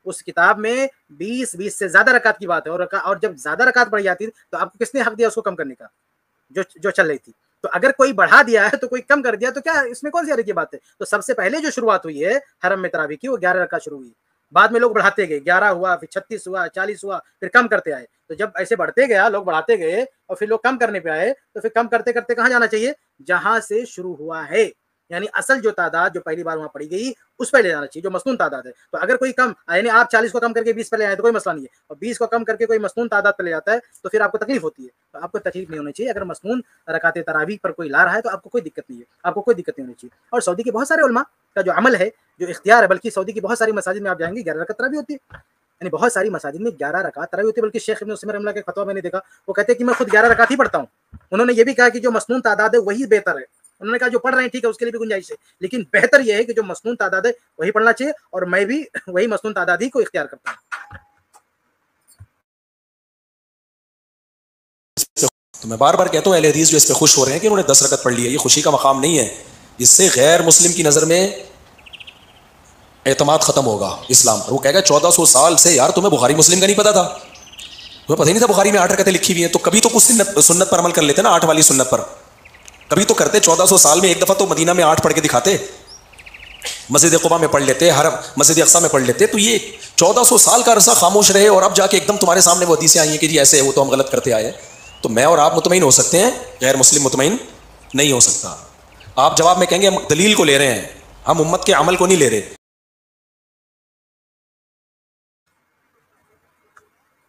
اس کتاب میں 20 سے زیادہ رکعت کی بات ہے. اور جب زیادہ رکعت بڑھ جاتی تو آپ کو کس نے حق دیا اس کو کم کرنے کا جو چل رہی تھی؟ تو اگر کوئی بڑھا دیا ہے تو کوئی کم کر دیا تو کیا اس میں کون سی حرج کی بات ہے؟ تو سب سے پہلے جو شروعات ہوئی ہے حرم میں تراویح کی وہ 11 رکعت شروع ہوئی. بعد میں لوگ بڑھاتے گئے, 11 ہوا, پھر 36 ہوا, 40 ہوا, پھر کم کرتے آئے. تو جب ایسے بڑھتے گیا, لوگ بڑھاتے گئے اور پھر لوگ کم کرنے پہ آئے, تو پھر کم کرتے کرتے کہاں جانا چاہیے؟ جہاں سے شروع ہوا ہے, یعنی اصل جو تعداد جو پہلی بار وہاں پڑھی گئی اس پہ لے جانا چاہیے جو مسنون تعداد ہے. تو اگر کوئی کم, یعنی آپ 40 کو کم کر کے 20 پہ لے آئے تو کوئی مسئلہ نہیں ہے, اور 20 کو کم کر کے کوئی مسنون تعداد پہ لے جاتا ہے تو پھر آپ کو تکلیف ہوتی ہے. تو آپ کو تکلیف نہیں ہونی چاہیے. اگر مسنون رکعت تراویح پر کوئی لا رہا ہے تو آپ کو کوئی دقت نہیں ہے, آپ کو کوئی دقت نہیں ہونی چاہیے. اور سعودی کے بہت سارے علماء کا جو عمل ہے, جو اختیار ہے, بلکہ سعودی کی بہت ساری مساجد میں آپ جائیں گے 11 رکعت تراویح ہوتی ہے, یعنی بہت ساری مساجد میں 11 رکعت تراویح ہوتی ہے. بلکہ شیخ ابن عثیمین رحمہ اللہ کے فتویٰ میں نے دیکھا, وہ کہتے ہیں کہ میں خود 11 رکعت ہی پڑھتا ہوں. انہوں نے یہ بھی کہا کہ جو مسنون تعداد ہے وہی بہتر ہے. انہوں نے کہا جو پڑھ رہے ہیں ٹھیک ہے, اس کے لیے بھی گنجائش ہے, لیکن بہتر یہ ہے کہ جو مسنون تعداد ہے وہی پڑھنا چاہیے, اور میں بھی وہی مسنون تعداد ہی کو اختیار کرتا ہوں. تو میں بار بار کہتا ہوں اہل حدیث جو اس پہ خوش ہو رہے ہیں کہ انہوں نے 10 رکعت پڑھ لی ہے, یہ خوشی کا مقام نہیں ہے. اس سے غیر مسلم کی نظر میں اعتماد ختم ہوگا اسلام پر. وہ کہے گا 1400 سال سے یار تمہیں بخاری مسلم کا نہیں پتا تھا, تمہیں پتہ ہی نہیں تھا بخاری میں 8 رکعتیں لکھی ہوئی ہیں, تو کبھی تو کچھ سنت پر عمل کر لیتے نا, 8 والی سنت پر کبھی تو کرتے. 1400 سال میں ایک دفعہ تو مدینہ میں 8 پڑھ کے دکھاتے, مسجد قباء میں پڑھ لیتے, حرم مسجد اقصیٰ میں پڑھ لیتے. تو یہ 1400 سال کا عرصہ خاموش رہے, اور اب جا کے ایک دم تمہارے سامنے وہ حدیثیں آئی ہیں کہ جی ایسے ہے, وہ تو ہم غلط کرتے آئے. تو میں اور آپ مطمئن ہو سکتے ہیں, غیر مسلم مطمئن نہیں ہو سکتا. آپ جواب میں کہیں گے ہم دلیل کو لے رہے ہیں, ہم امت کے عمل کو نہیں لے رہے.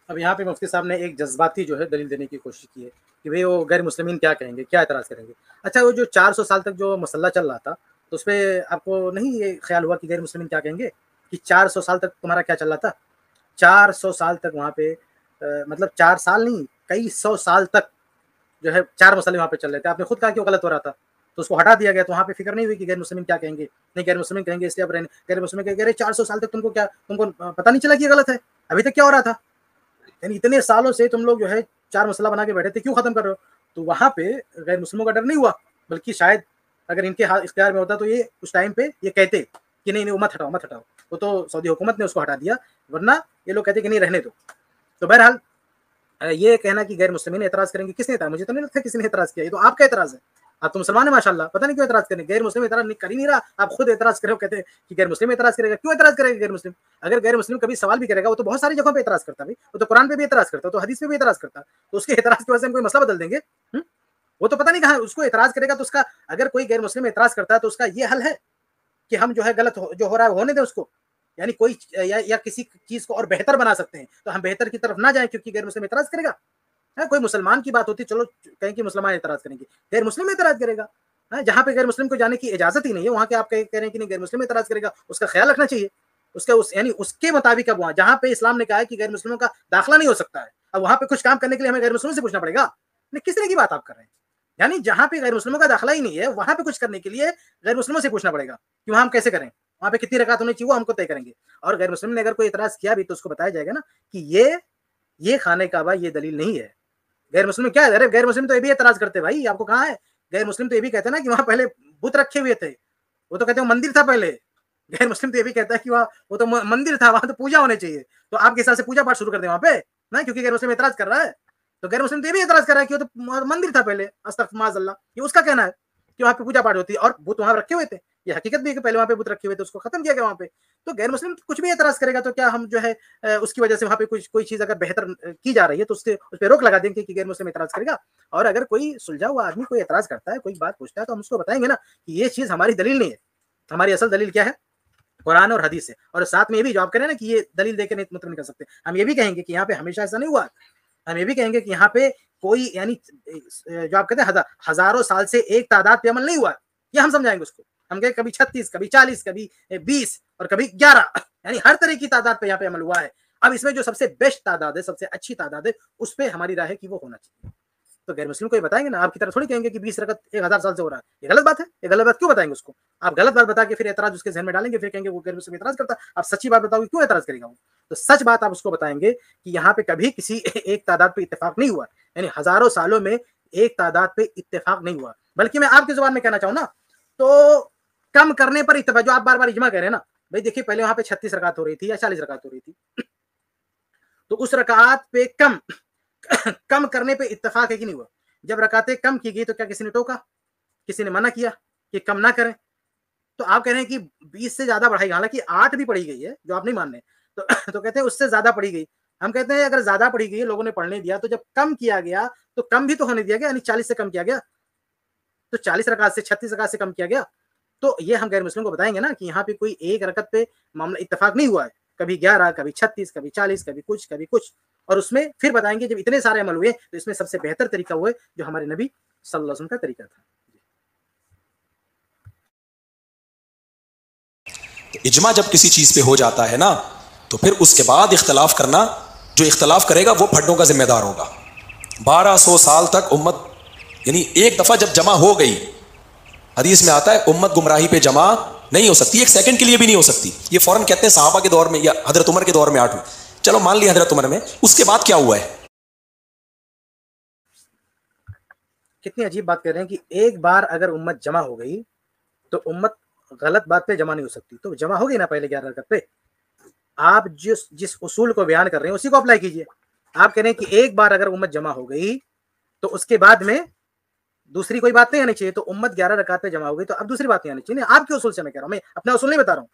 اب یہاں پہ مفتی صاحب نے ایک جذباتی جو ہے دلیل دینے کی کوشش کی ہے کہ بھئی وہ غیر مسلمین کیا کہیں گے, کیا اعتراض کریں گے. اچھا وہ جو 400 سال تک جو مسئلہ چل رہا تھا تو اس پہ آپ کو نہیں یہ خیال ہوا کہ غیر مسلمین کیا کہیں گے کہ 400 سال تک تمہارا کیا چل رہا تھا؟ 400 سال تک وہاں پہ مطلب 4 سال نہیں کئی 100 سال تک جو ہے 4 مسئلے وہاں پہ چل رہے تھے. آپ نے خود کہا کہ وہ غلط ہو رہا تھا تو اس کو ہٹا دیا گیا, تو وہاں پہ فکر نہیں ہوئی کہ غیر مسلمین کیا کہیں گے. نہیں, غیر مسلمین کہیں گے اس لیے اب رہنے, غیر مسلمین کہیں گے 400 سال تک تم کو پتہ نہیں چلا کہ یہ غلط ہے, ابھی تک کیا ہو رہا تھا, یعنی اتنے سالوں سے تم لوگ جو ہے 4 مسئلہ بنا کے بیٹھے تھے, کیوں ختم کر رہے ہو؟ تو وہاں پہ غیر مسلموں کا ڈر نہیں ہوا, بلکہ شاید اگر ان کے اختیار میں ہوتا تو یہ اس ٹائم پہ یہ کہتے کہ نہیں وہ مت ہٹاؤ. وہ تو سعودی حکومت نے اس کو ہٹا دیا, ورنہ یہ لوگ کہتے کہ نہیں رہنے دو. تو بہرحال یہ کہنا کہ غیر مسلمین اعتراض کریں گے, کس نے اعتراض, مجھے تو نہیں لگتا کسی نے اعتراض کیا, یہ تو آپ کا اعتراض ہے. آپ تو مسلمان ہیں ماشاءاللہ، پتہ نہیں کیوں اعتراض کریں. غیر مسلم اعتراض کر ہی نہیں رہا، آپ خود اعتراض کرے ہو، کہتے ہیں کہ غیر مسلم اعتراض کرے گا. کیوں اعتراض کرے گا غیر مسلم؟ اگر غیر مسلم کبھی سوال بھی کرے گا، وہ تو بہت ساری جگہوں پہ اعتراض کرتا ہے. وہ تو قرآن پہ بھی اعتراض کرتا ہے، تو حدیث پہ بھی اعتراض کرتا ہے. تو اس کے اعتراض کی وجہ سے ہم کوئی مسئلہ بدل دیں گے؟ وہ تو پتہ نہیں کہاں اس کو اعتراض کرے گا. تو اس کا اگر کوئی غیر مسلم اعتراض کرتا ہے تو اس کا یہ حل ہے کہ ہم جو ہے غلط جو ہو رہا ہے ہونے دیں اس کو، یعنی کوئی یا کسی چیز کو اور بہتر بنا سکتے ہیں تو ہم بہتر کی طرف نہ جائیں کیونکہ غیر مسلم اعتراض کرے گا. کوئی مسلمان کی بات ہوتی چلو کہیں کہ مسلمان اعتراض کریں گے، غیر مسلم اعتراض کرے گا. جہاں پہ غیر مسلم کو جانے کی اجازت ہی نہیں ہے وہاں کے آپ کہہ رہے ہیں کہ نہیں غیر مسلم اعتراض کرے گا، اس کا خیال رکھنا چاہیے. یعنی اس کے مطابق اب وہاں جہاں پہ اسلام نے کہا ہے کہ غیر مسلموں کا داخلہ نہیں ہو سکتا ہے، اب وہاں پہ کچھ کام کرنے کے لیے ہمیں غیر مسلموں سے پوچھنا پڑے گا؟ کس طرح کی بات آپ کر رہے ہیں؟ یعنی جہاں پہ غیر مسلموں کا داخلہ ہی نہیں ہے وہاں پہ کچھ کرنے کے لیے غیر مسلموں سے پوچھنا پڑے گا کہ وہاں ہم کیسے کریں، وہاں پہ کتنی رکعت ہونی چاہیے وہ ہم کو طے کریں گے. اور غیر مسلم نے اگر کوئی اعتراض کیا بھی تو اس کو بتایا جائے گا نا کہ یہ خانہ کعبہ یہ دلیل نہیں ہے. غیر مسلم کیا ہے؟ غیر مسلم تو یہ بھی اعتراض کرتے بھائی، آپ کو کہاں ہے؟ غیر مسلم تو یہ بھی کہتے ہیں نا کہ وہاں پہلے بت رکھے ہوئے تھے، وہ تو کہتے ہیں مندر تھا پہلے. غیر مسلم تو یہ بھی کہتا ہے کہ وہ تو مندر تھا، وہاں تو پوجا ہونے چاہیے. تو آپ کے حساب سے پوجا پاٹ شروع کر دیں وہاں پہ نا، کیونکہ غیر مسلم اعتراض کر رہا ہے. تو غیر مسلم تو یہ بھی اعتراض کر رہا ہے کہ وہ تو مندر تھا پہلے، استغفر معاذ اللہ، یہ اس کا کہنا ہے کہ وہاں پہ پوجا پاٹ ہوتی ہے اور بت وہاں رکھے ہوئے تھے. یہ حقیقت بھی ہے کہ پہلے وہاں پہ بت رکھے ہوئے تھے، اس کو ختم کیا گیا وہاں پہ. تو غیر مسلم کچھ بھی اعتراض کرے گا تو کیا ہم جو ہے اس کی وجہ سے وہاں پہ کوئی چیز اگر بہتر کی جا رہی ہے تو اس پہ روک لگا دیں گے کہ غیر مسلم اعتراض کرے گا. اور اگر کوئی سلجھا ہوا آدمی کوئی اعتراض کرتا ہے، کوئی بات پوچھتا ہے تو ہم اس کو بتائیں گے نا کہ یہ چیز ہماری دلیل نہیں ہے. ہماری اصل دلیل کیا ہے؟ قرآن اور حدیث ہے. اور ساتھ میں یہ بھی جواب کریں نا کہ یہ دلیل دے کے نہیں مطلب نہیں کر سکتے. ہم یہ بھی کہیں گے کہ یہاں پہ ہمیشہ ایسا نہیں ہوا. ہم یہ بھی کہیں گے کہ یہاں پہ کوئی یعنی جو آپ کہتے ہیں ہزاروں سال سے ایک تعداد پہ عمل نہیں ہوا، یہ ہم سمجھائیں گے اس کو. ہم کہیں کبھی 36 کبھی 40 کبھی 20 اور کبھی 11 یعنی ہر طرح کی تعداد پہ یہاں پہ عمل ہوا ہے. اب اس میں جو سب سے بیسٹ تعداد ہے، سب سے اچھی تعداد ہے، اس پہ ہماری رائے ہے کہ وہ ہونا چاہیے. تو غیر مسلم کو یہ بتائیں گے نا، آپ کی طرف تھوڑی کہیں گے کہ 20 رکعت 1000 سال سے ہو رہا ہے. یہ غلط بات ہے. یہ غلط بات کیوں بتائیں گے اس کو؟ آپ غلط بات بتا کے پھر اعتراض اس کے ذہن میں ڈالیں گے، پھر کہیں گے وہ غیر مسلم اعتراض کرتا. آپ سچی بات بتاؤ گے کیوں اعتراض کرے گا وہ؟ تو سچ بات آپ اس کو بتائیں گے کہ یہاں پہ کبھی کسی ایک تعداد پہ اتفاق نہیں ہوا، یعنی ہزاروں سالوں میں ایک تعداد پہ اتفاق نہیں ہوا. بلکہ میں آپ کی زبان میں کہنا چاہوں نا تو کم کرنے پر اتفاق. جو آپ بار بار اجماع کہہ رہے ہیں نا بھائی، دیکھیے پہلے وہاں پہ 36 رکعت ہو رہی تھی یا 40 رکعت ہو رہی تھی، تو اس رکعت پہ کم کرنے پہ اتفاق ہے کہ نہیں ہوا؟ جب رکعتیں کم کی گئی تو کیا کسی نے ٹوکا؟ کسی نے منع کیا کہ کم نہ کریں؟ تو آپ کہہ رہے ہیں کہ 20 سے زیادہ بڑھائی گئی، حالانکہ 8 بھی پڑھی گئی ہے جو آپ نہیں مان رہے. تو کہتے ہیں اس سے زیادہ پڑھی گئی. ہم کہتے ہیں اگر زیادہ پڑھی گئی لوگوں نے پڑھنے دیا تو جب کم کیا گیا تو کم بھی تو ہونے دیا گیا، یعنی 40 سے کم کیا گیا، تو 40 رکعت سے 36 رکعت سے کم کیا گیا. تو یہ ہم غیر مسلم کو بتائیں گے نا کہ یہاں پہ کوئی ایک رکعت پہ معاملہ اتفاق نہیں ہوا ہے، کبھی 11 کبھی 36 کبھی 40 کبھی کچھ. اور اس میں پھر بتائیں گے جب اتنے سارے عمل ہوئے تو اس میں سب سے بہتر طریقہ وہ ہے جو ہمارے نبی صلی اللہ علیہ وسلم کا طریقہ تھا. اجماع جب کسی چیز پہ ہو جاتا ہے نا تو پھر اس کے بعد اختلاف کرنا، جو اختلاف کرے گا وہ پھڈوں کا ذمہ دار ہوگا. 1200 سال تک امت یعنی ایک دفعہ جب جمع ہو گئی، حدیث میں آتا ہے امت گمراہی پہ جمع نہیں ہو سکتی، ایک سیکنڈ کے لیے بھی نہیں ہو سکتی. یہ فوراً کہتے ہیں صحابہ کے دور میں یا حضرت عمر کے دور میں 8 ہوئی، چلو مان لیا حضرت عمر میں، اس کے بعد کیا ہوا ہے؟ کتنی عجیب بات کر رہے ہیں کہ ایک بار اگر امت جمع ہو گئی تو امت غلط بات پہ جمع نہیں ہو سکتی. تو جمع ہو گئی نا پہلے 11 رکعت پہ. آپ جس اصول کو بیان کر رہے ہیں اسی کو اپلائی کیجئے. آپ کہہ رہے ہیں کہ ایک بار اگر امت جمع ہو گئی تو اس کے بعد میں دوسری کوئی بات نہیں آنی چاہیے. تو امت 11 رکعت پہ جمع ہو گئی تو اب دوسری بات نہیں آنی چاہیے. آپ کے اصول سے میں کہہ رہا ہوں، میں اپنا اصول نہیں بتا رہا ہوں،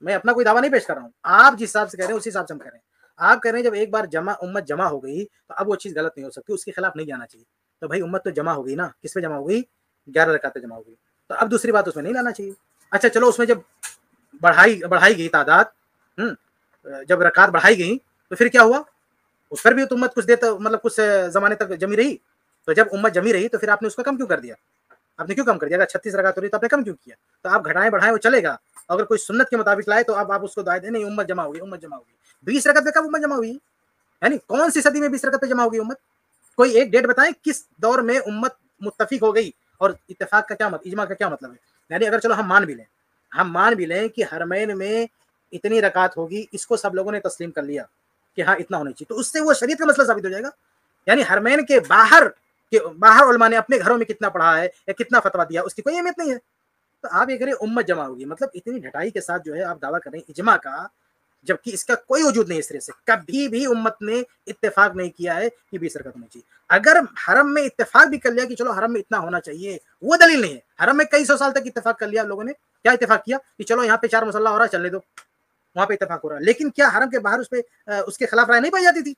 میں اپنا کوئی دعویٰ نہیں پیش کر رہا ہوں. آپ جس حساب سے کہہ رہے ہیں اسی حساب سے ہم کہہ رہے ہیں. آپ کہہ رہے ہیں جب ایک بار امت جمع ہو گئی تو اب وہ چیز غلط نہیں ہو سکتی، اس کے خلاف نہیں جانا چاہیے. تو بھائی امت تو جمع ہو گئی نا، کس پہ جمع ہو گئی؟ 11 رکعت پہ جمع ہو گئی. تو اب دوسری بات اس میں نہیں لانا چاہیے. اچھا چلو اس میں جب بڑھائی گئی تعداد، جب رکعت بڑھائی گئی تو پھر کیا ہوا؟ اس پر بھی تو امت کچھ کچھ زمانے تک جمی رہی. تو جب امت جمی رہی تو پھر آپ نے اس کو کم کیوں کر دیا؟ آپ نے کیوں کم کر دیا؟ اگر 36 رکعت ہو رہی تو آپ نے کم کیوں کیا؟ تو آپ گھٹائیں بڑھائیں وہ چلے گا. اگر کوئی سنت کے مطابق لائے تو آپ اس کو دعائیں دیں نہیں امت جمع ہوگی. 20 رکعت پہ کب امت جمع ہوئی؟ یعنی کون سی صدی میں 20 رکعت پہ جمع ہوگی امت؟ کوئی ایک ڈیٹ بتائیں کس دور میں امت متفق ہو گئی. اور اتفاق کا کیا مطلب، اجماع کا کیا مطلب ہے؟ یعنی اگر چلو ہم مان بھی لیں کہ حرمین میں اتنی رکعت ہوگی، اس کو سب لوگوں نے تسلیم کر لیا کہ ہاں اتنا ہونا چاہیے، تو اس سے وہ شریعت کا مسئلہ ثابت ہو جائے گا. یعنی حرمین کے باہر علماء نے اپنے گھروں میں کتنا پڑھا ہے یا کتنا فتویٰ دیا اس کی کوئی اہمیت نہیں ہے. تو آپ یہ کریں امت جمع ہوگی، مطلب اتنی ڈھٹائی کے ساتھ جو ہے آپ دعویٰ کر رہے ہیں اجماع کا، جبکہ اس کا کوئی وجود نہیں. اس طرح سے کبھی بھی امت نے اتفاق نہیں کیا ہے کہ 20 رکعت ہونی چاہیے. اگر حرم میں اتفاق بھی کر لیا کہ چلو حرم میں اتنا ہونا چاہیے, وہ دلیل نہیں ہے. حرم میں کئی سو سال تک اتفاق کر لیا لوگوں نے. کیا اتفاق کیا کہ چلو یہاں پہ 4 مصلی ہو رہا ہے, چلنے دو, وہاں پہ اتفاق ہو رہا ہے. لیکن کیا حرم کے باہر اس کے خلاف رائے نہیں پائی جاتی تھی؟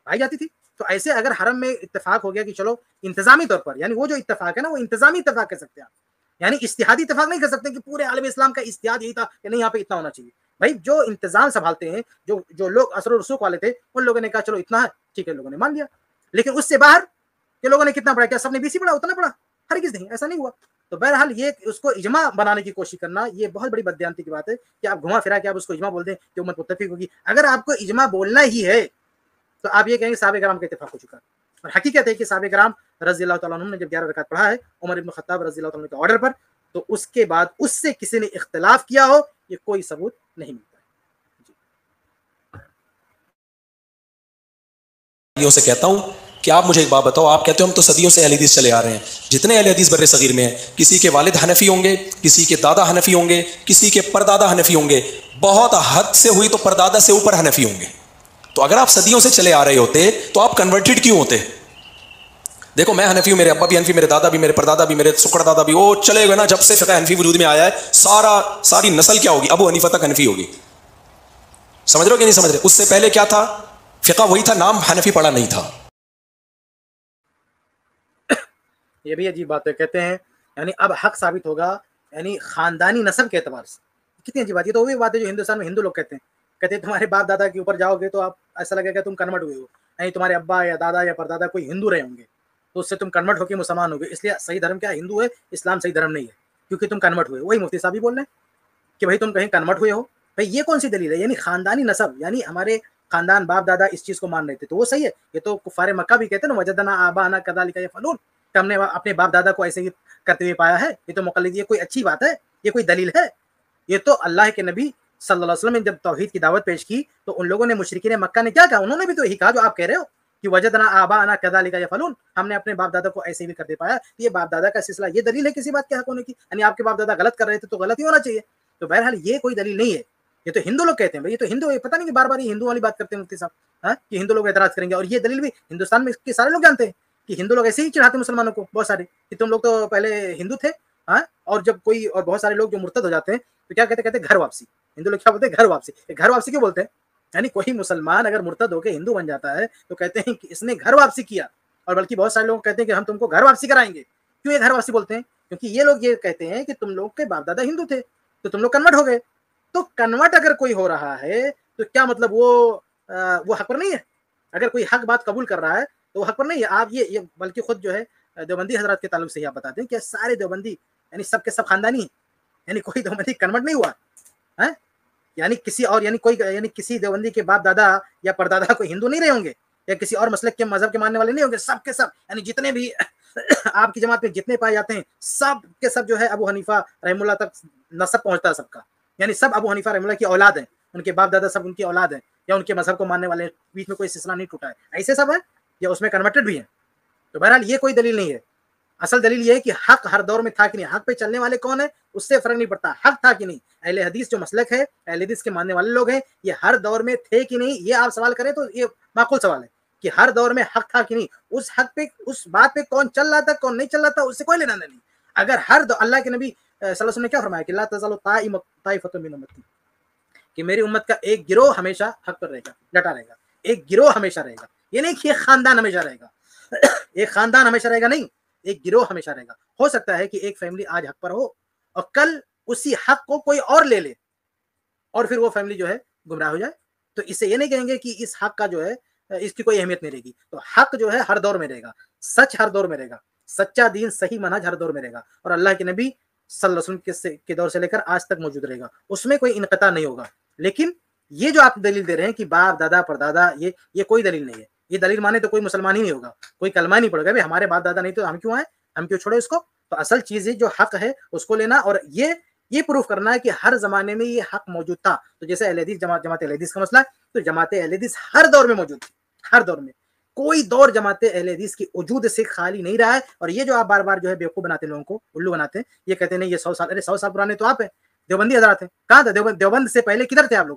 پائی جاتی تھی. تو ایسے اگر حرم میں اتفاق ہو گیا کہ چلو انتظامی طور پر, یعنی وہ جو اتفاق ہے نا وہ انتظامی اتفاق کر سکتے ہیں آپ, یعنی اجتہادی اتفاق نہیں کر سکتے کہ پورے عالم اسلام کا اجتہاد یہی تھا کہ نہیں یہاں پہ اتنا ہونا چاہیے. بھائی جو انتظام سنبھالتے ہیں, جو لوگ اثر و رسوخ والے تھے, ان لوگوں نے کہا چلو اتنا ہے, ٹھیک ہے, لوگوں نے مان لیا. لیکن اس سے باہر کے لوگوں نے کتنا پڑھا, کیا سب نے 20 ہی پڑھا, اتنا پڑھا؟ ہرگز نہیں, ایسا نہیں ہوا. تو بہرحال یہ اس کو اجماع بنانے کی کوشش کرنا یہ بہت بڑی بددیانتی کی بات ہے کہ آپ گھما پھرا کے آپ اس کو اجماع بول دیں کہ امت متفق ہوگی. اگر آپ کو اجماع بولنا ہی ہے تو آپ یہ کہیں گے صحابہ کرام کا اتفاق ہو چکا. اور حقیقت ہے کہ صحابہ کرام رضی اللہ تعالیٰ عنہ نے جب 11 رکعت پڑھا ہے عمر ابن خطاب رضی اللہ تعالیٰ عنہ کے آرڈر پر, تو اس کے بعد اس سے کسی نے اختلاف کیا ہو, یہ کوئی ثبوت نہیں ملتا ہے. سے کہتا ہوں کہ آپ مجھے ایک بات بتاؤ, آپ کہتے ہو ہم تو صدیوں سے اہل حدیث چلے آ رہے ہیں. جتنے اہل حدیث بر صغیر میں ہیں, کسی کے والد حنفی ہوں گے, کسی کے دادا حنفی ہوں گے, کسی کے پردادا حنفی ہوں گے, بہت حد سے ہوئی تو پردادا سے اوپر حنفی ہوں گے. تو اگر آپ صدیوں سے چلے آ رہے ہوتے تو آپ کنورٹڈ کیوں ہوتے؟ دیکھو میں حنفی ہوں, میرے ابا بھی حنفی, میرے دادا بھی, میرے پردادا بھی, میرے سکڑ دادا بھی, وہ چلے گئے نا. جب سے فقہ حنفی وجود میں آیا ہے ساری نسل کیا ہوگی, ابو حنیفہ تک حنفی ہوگی. سمجھ رہے ہو کہ نہیں سمجھ رہے؟ اس سے پہلے کیا تھا, فقہ وہی تھا, نام حنفی پڑا نہیں تھا. یہ بھی عجیب بات ہے. کہتے ہیں یعنی اب حق ثابت ہوگا, یعنی خاندانی نسب کے اعتبار سے. کتنی عجیب بات ہے. تو وہی بات ہے جو ہندوستان میں ہندو لوگ کہتے ہیں تمہارے باپ دادا کے اوپر جاؤ گے تو آپ ایسا لگے گا تم کنورٹ ہوئے ہو, یعنی تمہارے ابا یا دادا یا پردادا کوئی ہندو رہے ہوں گے تو اس سے تم کنورٹ ہو کے مسلمان ہو گے, اس لیے صحیح دھرم کیا ہندو ہے, اسلام صحیح دھرم نہیں ہے کیونکہ تم کنورٹ ہوئے. وہی مفتی صاحب بھی بول رہے ہیں کہ بھائی تم کہیں کنورٹ ہوئے ہو. بھائی یہ کون سی دلیل ہے؟ یعنی خاندانی نسب, یعنی ہمارے خاندان باپ دادا اس چیز کو مان رہے تھے تو وہ صحیح ہے. یہ تو کفار مکہ بھی کہتے ہیں نا, وجدنا آباءنا کذالک یفعلون, کہ ہم نے اپنے باپ دادا کو ایسے ہی کرتے ہوئے پایا ہے. یہ تو مقلد, یہ کوئی اچھی بات ہے, یہ کوئی دلیل ہے؟ یہ تو اللہ کے نبی صلی اللہ علیہ وسلم نے جب توحید کی دعوت پیش کی تو ان لوگوں نے, مشرکین مکہ نے کیا کہا؟ انہوں نے بھی تو یہی کہا جو آپ کہہ رہے ہو کہ وجدنا آباءنا کذالک یفعلون, ہم نے اپنے باپ دادا کو ایسے بھی کرتے پایا. یہ باپ دادا کا سلسلہ یہ دلیل ہے کسی بات کے حق ہونے کی؟ یعنی آپ کے باپ دادا غلط کر رہے تھے تو غلط ہی ہونا چاہیے. تو بہرحال یہ کوئی دلیل نہیں ہے. یہ تو ہندو لوگ کہتے ہیں. بھائی یہ تو ہندو, پتہ نہیں کہ بار بار یہ ہندو والی بات کرتے ہیں مفتی صاحب, کہ ہندو لوگ اعتراض کریں گے. اور یہ دلیل بھی ہندوستان میں کے سارے لوگ جانتے ہیں کہ ہندو لوگ ایسے ہی چڑھاتے مسلمانوں کو, بہت سارے, کہ تم لوگ تو پہلے ہندو تھے. اور جب کوئی, اور بہت سارے لوگ جو مرتد ہو جاتے ہیں تو کیا کہتے ہیں گھر واپسی. ہندو لوگ کیا بولتے ہیں؟ گھر واپسی. گھر واپسی کیوں بولتے ہیں؟ یعنی کوئی مسلمان اگر مرتد ہو کے ہندو بن جاتا ہے تو کہتے ہیں کہ اس نے گھر واپسی کیا. اور بلکہ بہت سارے لوگ کہتے ہیں کہ ہم تم کو گھر واپسی کرائیں گے. کیوں یہ گھر واپسی بولتے ہیں؟ کیونکہ یہ لوگ یہ کہتے ہیں کہ تم لوگ کے باپ دادا ہندو تھے تو تم لوگ کنورٹ ہو گئے. تو کنورٹ اگر کوئی ہو رہا ہے تو کیا مطلب وہ حق پر نہیں ہے؟ اگر کوئی حق بات قبول کر رہا ہے تو وہ حق پر نہیں ہے. آپ یہ بلکہ خود جو ہے دیوبندی حضرات کے تعلق سے ہی آپ بتاتے ہیں کہ سارے دیوبندی یعنی سب کے سب خاندانی ہیں, یعنی کوئی دیوبندی کنورٹ نہیں ہوا ہے. یعنی کسی اور, یعنی کوئی, یعنی کسی دیوبندی کے باپ دادا یا پردادا کوئی ہندو نہیں رہے ہوں گے, یا کسی اور مسلک کے مذہب کے ماننے والے نہیں ہوں گے. سب کے سب, یعنی جتنے بھی آپ کی جماعت میں جتنے پائے جاتے ہیں سب کے سب جو ہے ابو حنیفہ رحمہ اللہ تک نسب پہنچتا ہے سب کا. یعنی سب ابو حنیفہ رحمہ اللہ کی اولاد ہیں, ان کے باپ دادا سب ان کی اولاد ہیں, یا ان کے مذہب کو ماننے والے, بیچ میں کوئی سلسلہ نہیں ٹوٹا ہے. ایسے سب ہیں یا اس میں کنورٹڈ بھی ہیں. تو بہرحال یہ کوئی دلیل نہیں ہے. اصل دلیل یہ ہے کہ حق ہر دور میں تھا کہ نہیں, حق پہ چلنے والے کون ہیں اس سے فرق نہیں پڑتا, حق تھا کہ نہیں. اہل حدیث جو مسلک ہے, اہل حدیث کے ماننے والے لوگ ہیں, یہ ہر دور میں تھے کہ نہیں, یہ آپ سوال کریں تو یہ معقول سوال ہے کہ ہر دور میں حق تھا کہ نہیں. اس حق پہ, اس بات پہ کون چل رہا تھا کون نہیں چل رہا تھا اس سے کوئی لینا نہیں. اگر اللہ کے نبی صلی اللہ علیہ وسلم نے کیا فرمایا کہ لا تزال طائفۃ من امتی, کہ میری امت کا ایک گروہ ہمیشہ حق پر رہے گا, ڈٹا رہے گا. ایک گروہ ہمیشہ رہے گا, یہ نہیں کہ ایک خاندان ہمیشہ رہے گا. ایک خاندان ہمیشہ رہے گا نہیں, ایک گروہ ہمیشہ رہے گا. ہو سکتا ہے کہ ایک فیملی آج حق پر ہو اور کل اسی حق کو کوئی اور لے لے اور پھر وہ فیملی جو ہے گمراہ ہو جائے. تو اس سے یہ نہیں کہیں گے کہ اس حق کا جو ہے اس کی کوئی اہمیت نہیں رہے گی. تو حق جو ہے ہر دور میں رہے گا, سچ ہر دور میں رہے گا, سچا دین صحیح منہج ہر دور میں رہے گا, اور اللہ کے نبی صلی اللہ علیہ وسلم کے دور سے لے کر آج تک موجود رہے گا. اس میں کوئی انقطاع نہیں ہوگا. لیکن یہ جو آپ دلیل دے رہے ہیں کہ باپ دادا پردادا, یہ کوئی دلیل نہیں ہے. یہ دلیل مانے تو کوئی مسلمان ہی نہیں ہوگا, کوئی کلمہ نہیں پڑے گا. بھائی ہمارے باپ دادا نہیں تو ہم کیوں آئے, ہم کیوں چھوڑے اس کو. تو اصل چیز ہے جو حق ہے اس کو لینا, اور یہ پروف کرنا ہے کہ ہر زمانے میں یہ حق موجود تھا. تو جیسے اہل حدیث جماعت اہل حدیث کا مسئلہ ہے, تو جماعت اہل حدیث ہر دور میں موجود تھی. ہر دور میں کوئی دور جماعت اہل حدیث کی وجود سے خالی نہیں رہا ہے. اور یہ جو آپ بار بار جو ہے بیوقوف بناتے ہیں, لوگوں کو الو بناتے ہیں, یہ کہتے ہیں نہیں یہ 100 سال, ارے 100 سال پرانے تو آپ ہیں, دیوبندی حضرات ہیں. کہاں تھا دیوبند سے پہلے کدھر تھے آپ لوگ؟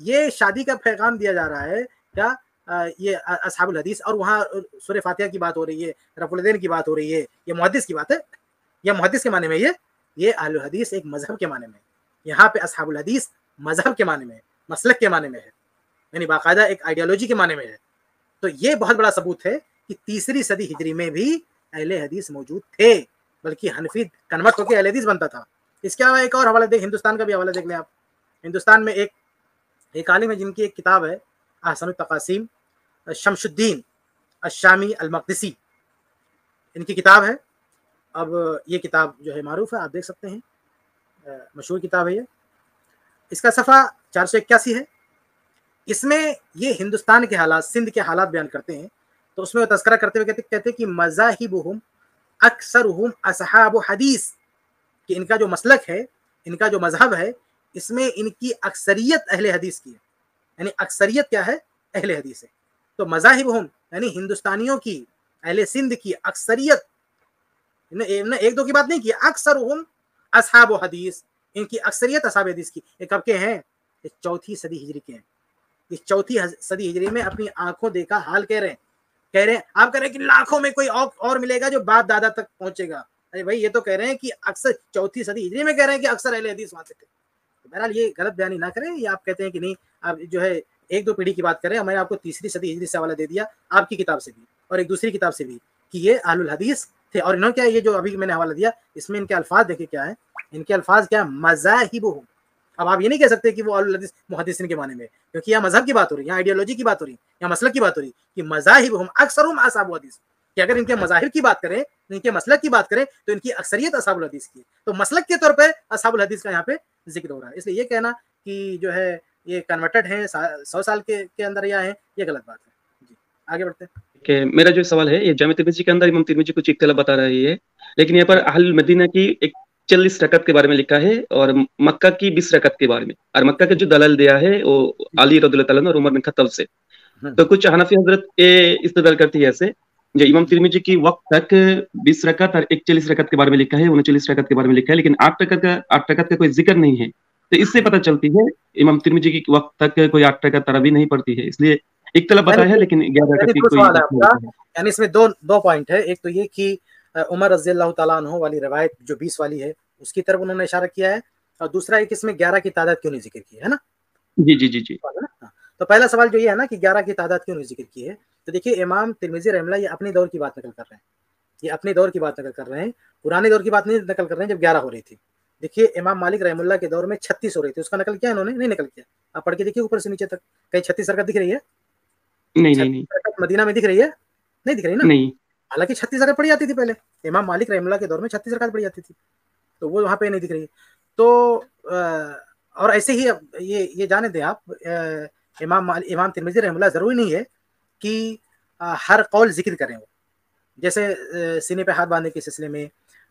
یہ شادی کا پیغام دیا جا رہا ہے کیا یہ اصحاب الحدیث، اور وہاں سورہ فاتحہ کی بات ہو رہی ہے، رفع الدین کی بات ہو رہی ہے، یہ محدث کی بات ہے، یہ محدث کے معنی میں، یہ اہل الحدیث ایک مذہب کے معنی میں، یہاں پہ اصحاب الحدیث مذہب کے معنی میں، مسلک کے معنی میں ہے، یعنی باقاعدہ ایک آئیڈیالوجی کے معنی میں ہے۔ تو یہ بہت بڑا ثبوت ہے کہ تیسری صدی ہجری میں بھی اہل حدیث موجود تھے، بلکہ حنفی کنورٹ ہو کے اہل حدیث بنتا تھا۔ اس کے علاوہ ایک اور حوالہ دیکھ، ہندوستان کا بھی حوالہ دیکھ لیں آپ۔ ہندوستان میں ایک عالم ہے جن کی ایک کتاب ہے احسن التقاسیم، شمس الدین الشامی المقدسی، ان کی کتاب ہے۔ اب یہ کتاب جو ہے معروف ہے، آپ دیکھ سکتے ہیں، مشہور کتاب ہے یہ۔ اس کا صفحہ 481 ہے۔ اس میں یہ ہندوستان کے حالات، سندھ کے حالات بیان کرتے ہیں، تو اس میں وہ تذکرہ کرتے ہوئے کہتے ہیں کہ مذاہبہم اکثرہم اصحاب حدیث، کہ ان کا جو مسلک ہے، ان کا جو مذہب ہے، اس میں ان کی اکثریت اہل حدیث کی ہے، یعنی اکثریت کیا ہے؟ اہل حدیث ہے۔ تو مذاہبہم یعنی ہندوستانیوں کی، اہل سندھ کی اکثریت، ایک دو کی بات نہیں کی، اکثرہم اصحاب حدیث، ان کی اکثریت اصحاب حدیث کی۔ یہ کب کے ہیں؟ یہ چوتھی صدی ہجری کے ہیں۔ اس چوتھی صدی ہجری میں اپنی آنکھوں دیکھا حال کہہ رہے ہیں، آپ کہہ رہے ہیں کہ لاکھوں میں کوئی اور ملے گا جو باپ دادا تک پہنچے گا۔ ارے بھائی، یہ تو کہہ رہے ہیں کہ اکثر چوتھی صدی ہجری میں کہہ رہے ہیں کہ اکثر اہل حدیث وہاں سے تھے۔ بہرحال یہ غلط بیانی نہ کریں، یہ آپ کہتے ہیں کہ نہیں، آپ جو ہے ایک دو پیڑھی کی بات کریں، میں نے آپ کو تیسری صدی ہجری سے حوالہ دے دیا، آپ کی کتاب سے بھی اور ایک دوسری کتاب سے بھی، کہ یہ اہل الحدیث تھے۔ اور انہوں کیا، یہ جو ابھی میں نے حوالہ دیا، اس میں ان کے الفاظ دیکھیں کیا ہے، ان کے الفاظ کیا، مذاہبہم۔ اب آپ یہ نہیں کہہ سکتے کہ وہ اہل الحدیث محدثین کے معنی میں، کیونکہ یہاں مذہب کی بات ہو رہی ہے، یہاں آئیڈیالوجی کی بات ہو رہی ہے، یہاں مسلک کی بات ہو رہی ہے، کہ مذاہبہم اکثرہم اصحاب حدیث، کہ اگر ان کے مذاہب کی بات کریں، ان کے مسلک کی بات کریں، تو ان کی اکثریت اصحاب الحدیث کی ہے۔ تو مسلک کے طور پہ اصحاب الحدیث کا یہاں پہ ذکر ہو رہا ہے۔ اس لیے یہ کہنا کہ جو ہے یہ کنورٹڈ ہیں 100 سال کے اندر یا ہیں، یہ غلط بات ہے۔ جی آگے بڑھتے ہیں۔ کہ میرا جو سوال ہے، یہ جامع ترمذی کے اندر امام ترمذی کچھ اختلاف بتا رہی ہے، لیکن یہاں پر اہل مدینہ کی ایک 40 رکعت کے بارے میں لکھا ہے، اور مکہ کی 20 رکعت کے بارے میں، اور مکہ کے جو دلال دیا ہے وہ علی رضی اللہ تعالیٰ عنہ اور عمر بن خطاب سے۔ تو کچھ حنفی حضرت استدلال کرتی ہے ایسے، جو امام ترمذی کی وقت تک 20 رکعت اور ایک 40 رکعت کے بارے میں لکھا ہے، 39 رکعت کے بارے میں لکھا ہے، لیکن 8 رکعت کا کوئی ذکر نہیں ہے۔ تو اس سے پتہ چلتی ہے امام ترمذی کی وقت تک کوئی 8 رکعت تراویح نہیں پڑتی ہے، اس لیے اختلاف بتا ہے، لیکن 11 رکعت کی کوئی یعنی اس میں دو پوائنٹ ہے۔ ایک تو یہ کہ عمر رضی اللہ تعالیٰ عنہ والی روایت جو 20 والی ہے، اس کی طرف انہوں نے اشارہ کیا ہے، اور دوسرا ایک اس میں 11 کی تعداد کیوں نہیں ذکر کی ہے نا؟ جی جی جی جی۔ تو پہلا سوال جو یہ ہے نا کہ 11 کی تعداد کیوں نہیں ذکر کی ہے، تو دیکھیے امام ترمذی رحمہ اللہ یہ اپنے دور کی بات نقل کر رہے ہیں، یہ اپنے دور کی بات نقل کر رہے ہیں، پرانے دور کی بات نہیں نقل کر رہے ہیں جب 11 ہو رہی تھی۔ دیکھیے امام مالک رحمہ اللہ کے دور میں 36 ہو رہی تھی، اس کا نقل کیا انہوں نے نہیں نقل کیا۔ آپ پڑھ کے دیکھیے اوپر سے نیچے تک، کہیں 36 رکعت دکھ رہی ہے؟ نہیں، مدینہ میں دکھ رہی ہے؟ نہیں دکھ رہی نا؟ نہیں، حالانکہ 36 رکعت پڑھی جاتی تھی پہلے، امام مالک رحمہ اللہ کے دور میں 36 رکعت پڑھی جاتی تھی، تو وہ وہاں پہ نہیں دکھ رہی ہے۔ تو اور ایسے ہی یہ جانے دیں آپ، امام ترمذی رحمہ اللہ ضروری نہیں ہے کہ ہر قول ذکر کریں، وہ جیسے سینے پہ ہاتھ باندھنے کے سلسلے میں،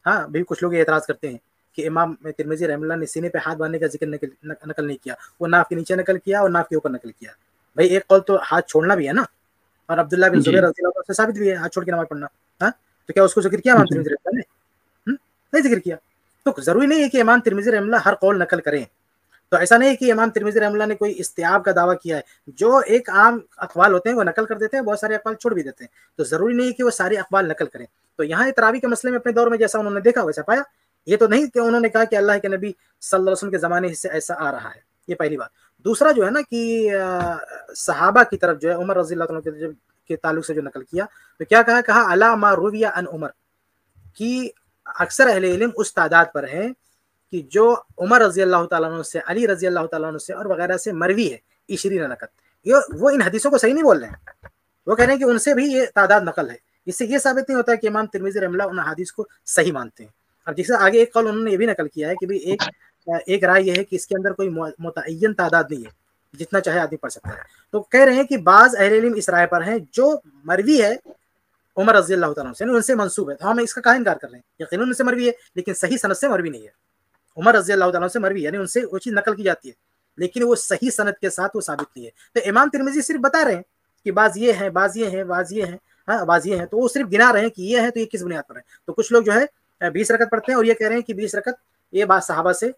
ہاں بھی کچھ لوگ یہ اعتراض کرتے ہیں کہ امام ترمذی رحمہ اللہ نے سینے پہ ہاتھ باندھنے کا ذکر نقل نہیں کیا، وہ ناف کے نیچے نقل کیا اور ناف کے اوپر نقل کیا۔ بھائی ایک قول تو ہاتھ چھوڑنا بھی ہے نا، اور عبداللہ بن زبیر رضی اللہ عنہ سے ثابت بھی ہے ہاتھ چھوڑ کے نماز پڑھنا، ہاں تو کیا اس کو ذکر کیا امام ترمذی رحمہ اللہ نے؟ نہیں ذکر کیا۔ تو ضروری نہیں ہے کہ امام ترمذی رحمہ اللہ ہر قول نقل کریں، تو ایسا نہیں ہے کہ امام ترمذی رحمہ اللہ نے کوئی استیاب کا دعویٰ کیا ہے، جو ایک عام اقوال ہوتے ہیں وہ نقل کر دیتے ہیں، بہت سارے اقوال چھوڑ بھی دیتے ہیں، تو ضروری نہیں ہے کہ وہ سارے اقوال نقل کریں۔ تو یہاں تراویح کے مسئلے میں اپنے دور میں جیسا انہوں نے دیکھا ویسا پایا، یہ تو نہیں کہ انہوں نے کہا کہ اللہ کے نبی صلی اللہ علیہ وسلم کے زمانے سے ایسا آ رہا ہے، یہ پہلی بات۔ دوسرا جو ہے نا کہ صحابہ کی طرف جو ہے عمر رضی اللہ عنہ کے تعلق سے جو نقل کیا، تو کیا کہا علی ما روی عن عمر، کہ اکثر اہل علم اس تعداد پر ہیں کہ جو عمر رضی اللہ تعالیٰ عنہ سے، علی رضی اللہ تعالیٰ عنہ سے اور وغیرہ سے مروی ہے 20 رکعت۔ وہ ان حدیثوں کو صحیح نہیں بول رہے ہیں، وہ کہہ رہے ہیں کہ ان سے بھی یہ تعداد نقل ہے۔ اس سے یہ ثابت نہیں ہوتا کہ امام ترمذی رحمہ اللہ ان حدیث کو صحیح مانتے ہیں۔ اب جیسے آگے ایک قول انہوں نے یہ بھی نقل کیا ہے کہ بھئی ایک رائے یہ ہے کہ اس کے اندر کوئی متعین تعداد نہیں ہے، جتنا چاہے آدمی پڑھ سکتا ہے۔ تو کہہ رہے ہیں کہ بعض اہل علم اس رائے پر ہیں جو مروی ہے عمر رضی اللہ تعالیٰ عنہ سے، ان سے منسوب ہے، تو ہم اس کا انکار کر رہے ہیں، یقیناً ان سے مروی ہے لیکن صحیح سند سے مروی نہیں ہے۔ عمر رضی اللہ تعالیٰ عنہ سے مروی یعنی ان سے وہ چیز نقل کی جاتی ہے، لیکن وہ صحیح سند کے ساتھ وہ ثابت نہیں ہے۔ تو امام ترمذی صرف بتا رہے ہیں کہ بعض یہ ہیں، بعض یہ ہیں، بعض یہ ہیں، ہاں بعض یہ ہیں، تو وہ صرف گنا رہے ہیں کہ یہ ہے تو یہ کس بنیاد پر ہے۔ تو کچھ لوگ جو ہے 20 رکعت پڑھتے ہیں اور یہ کہہ رہے ہیں کہ 20 رکعت یہ بات صحابہ سے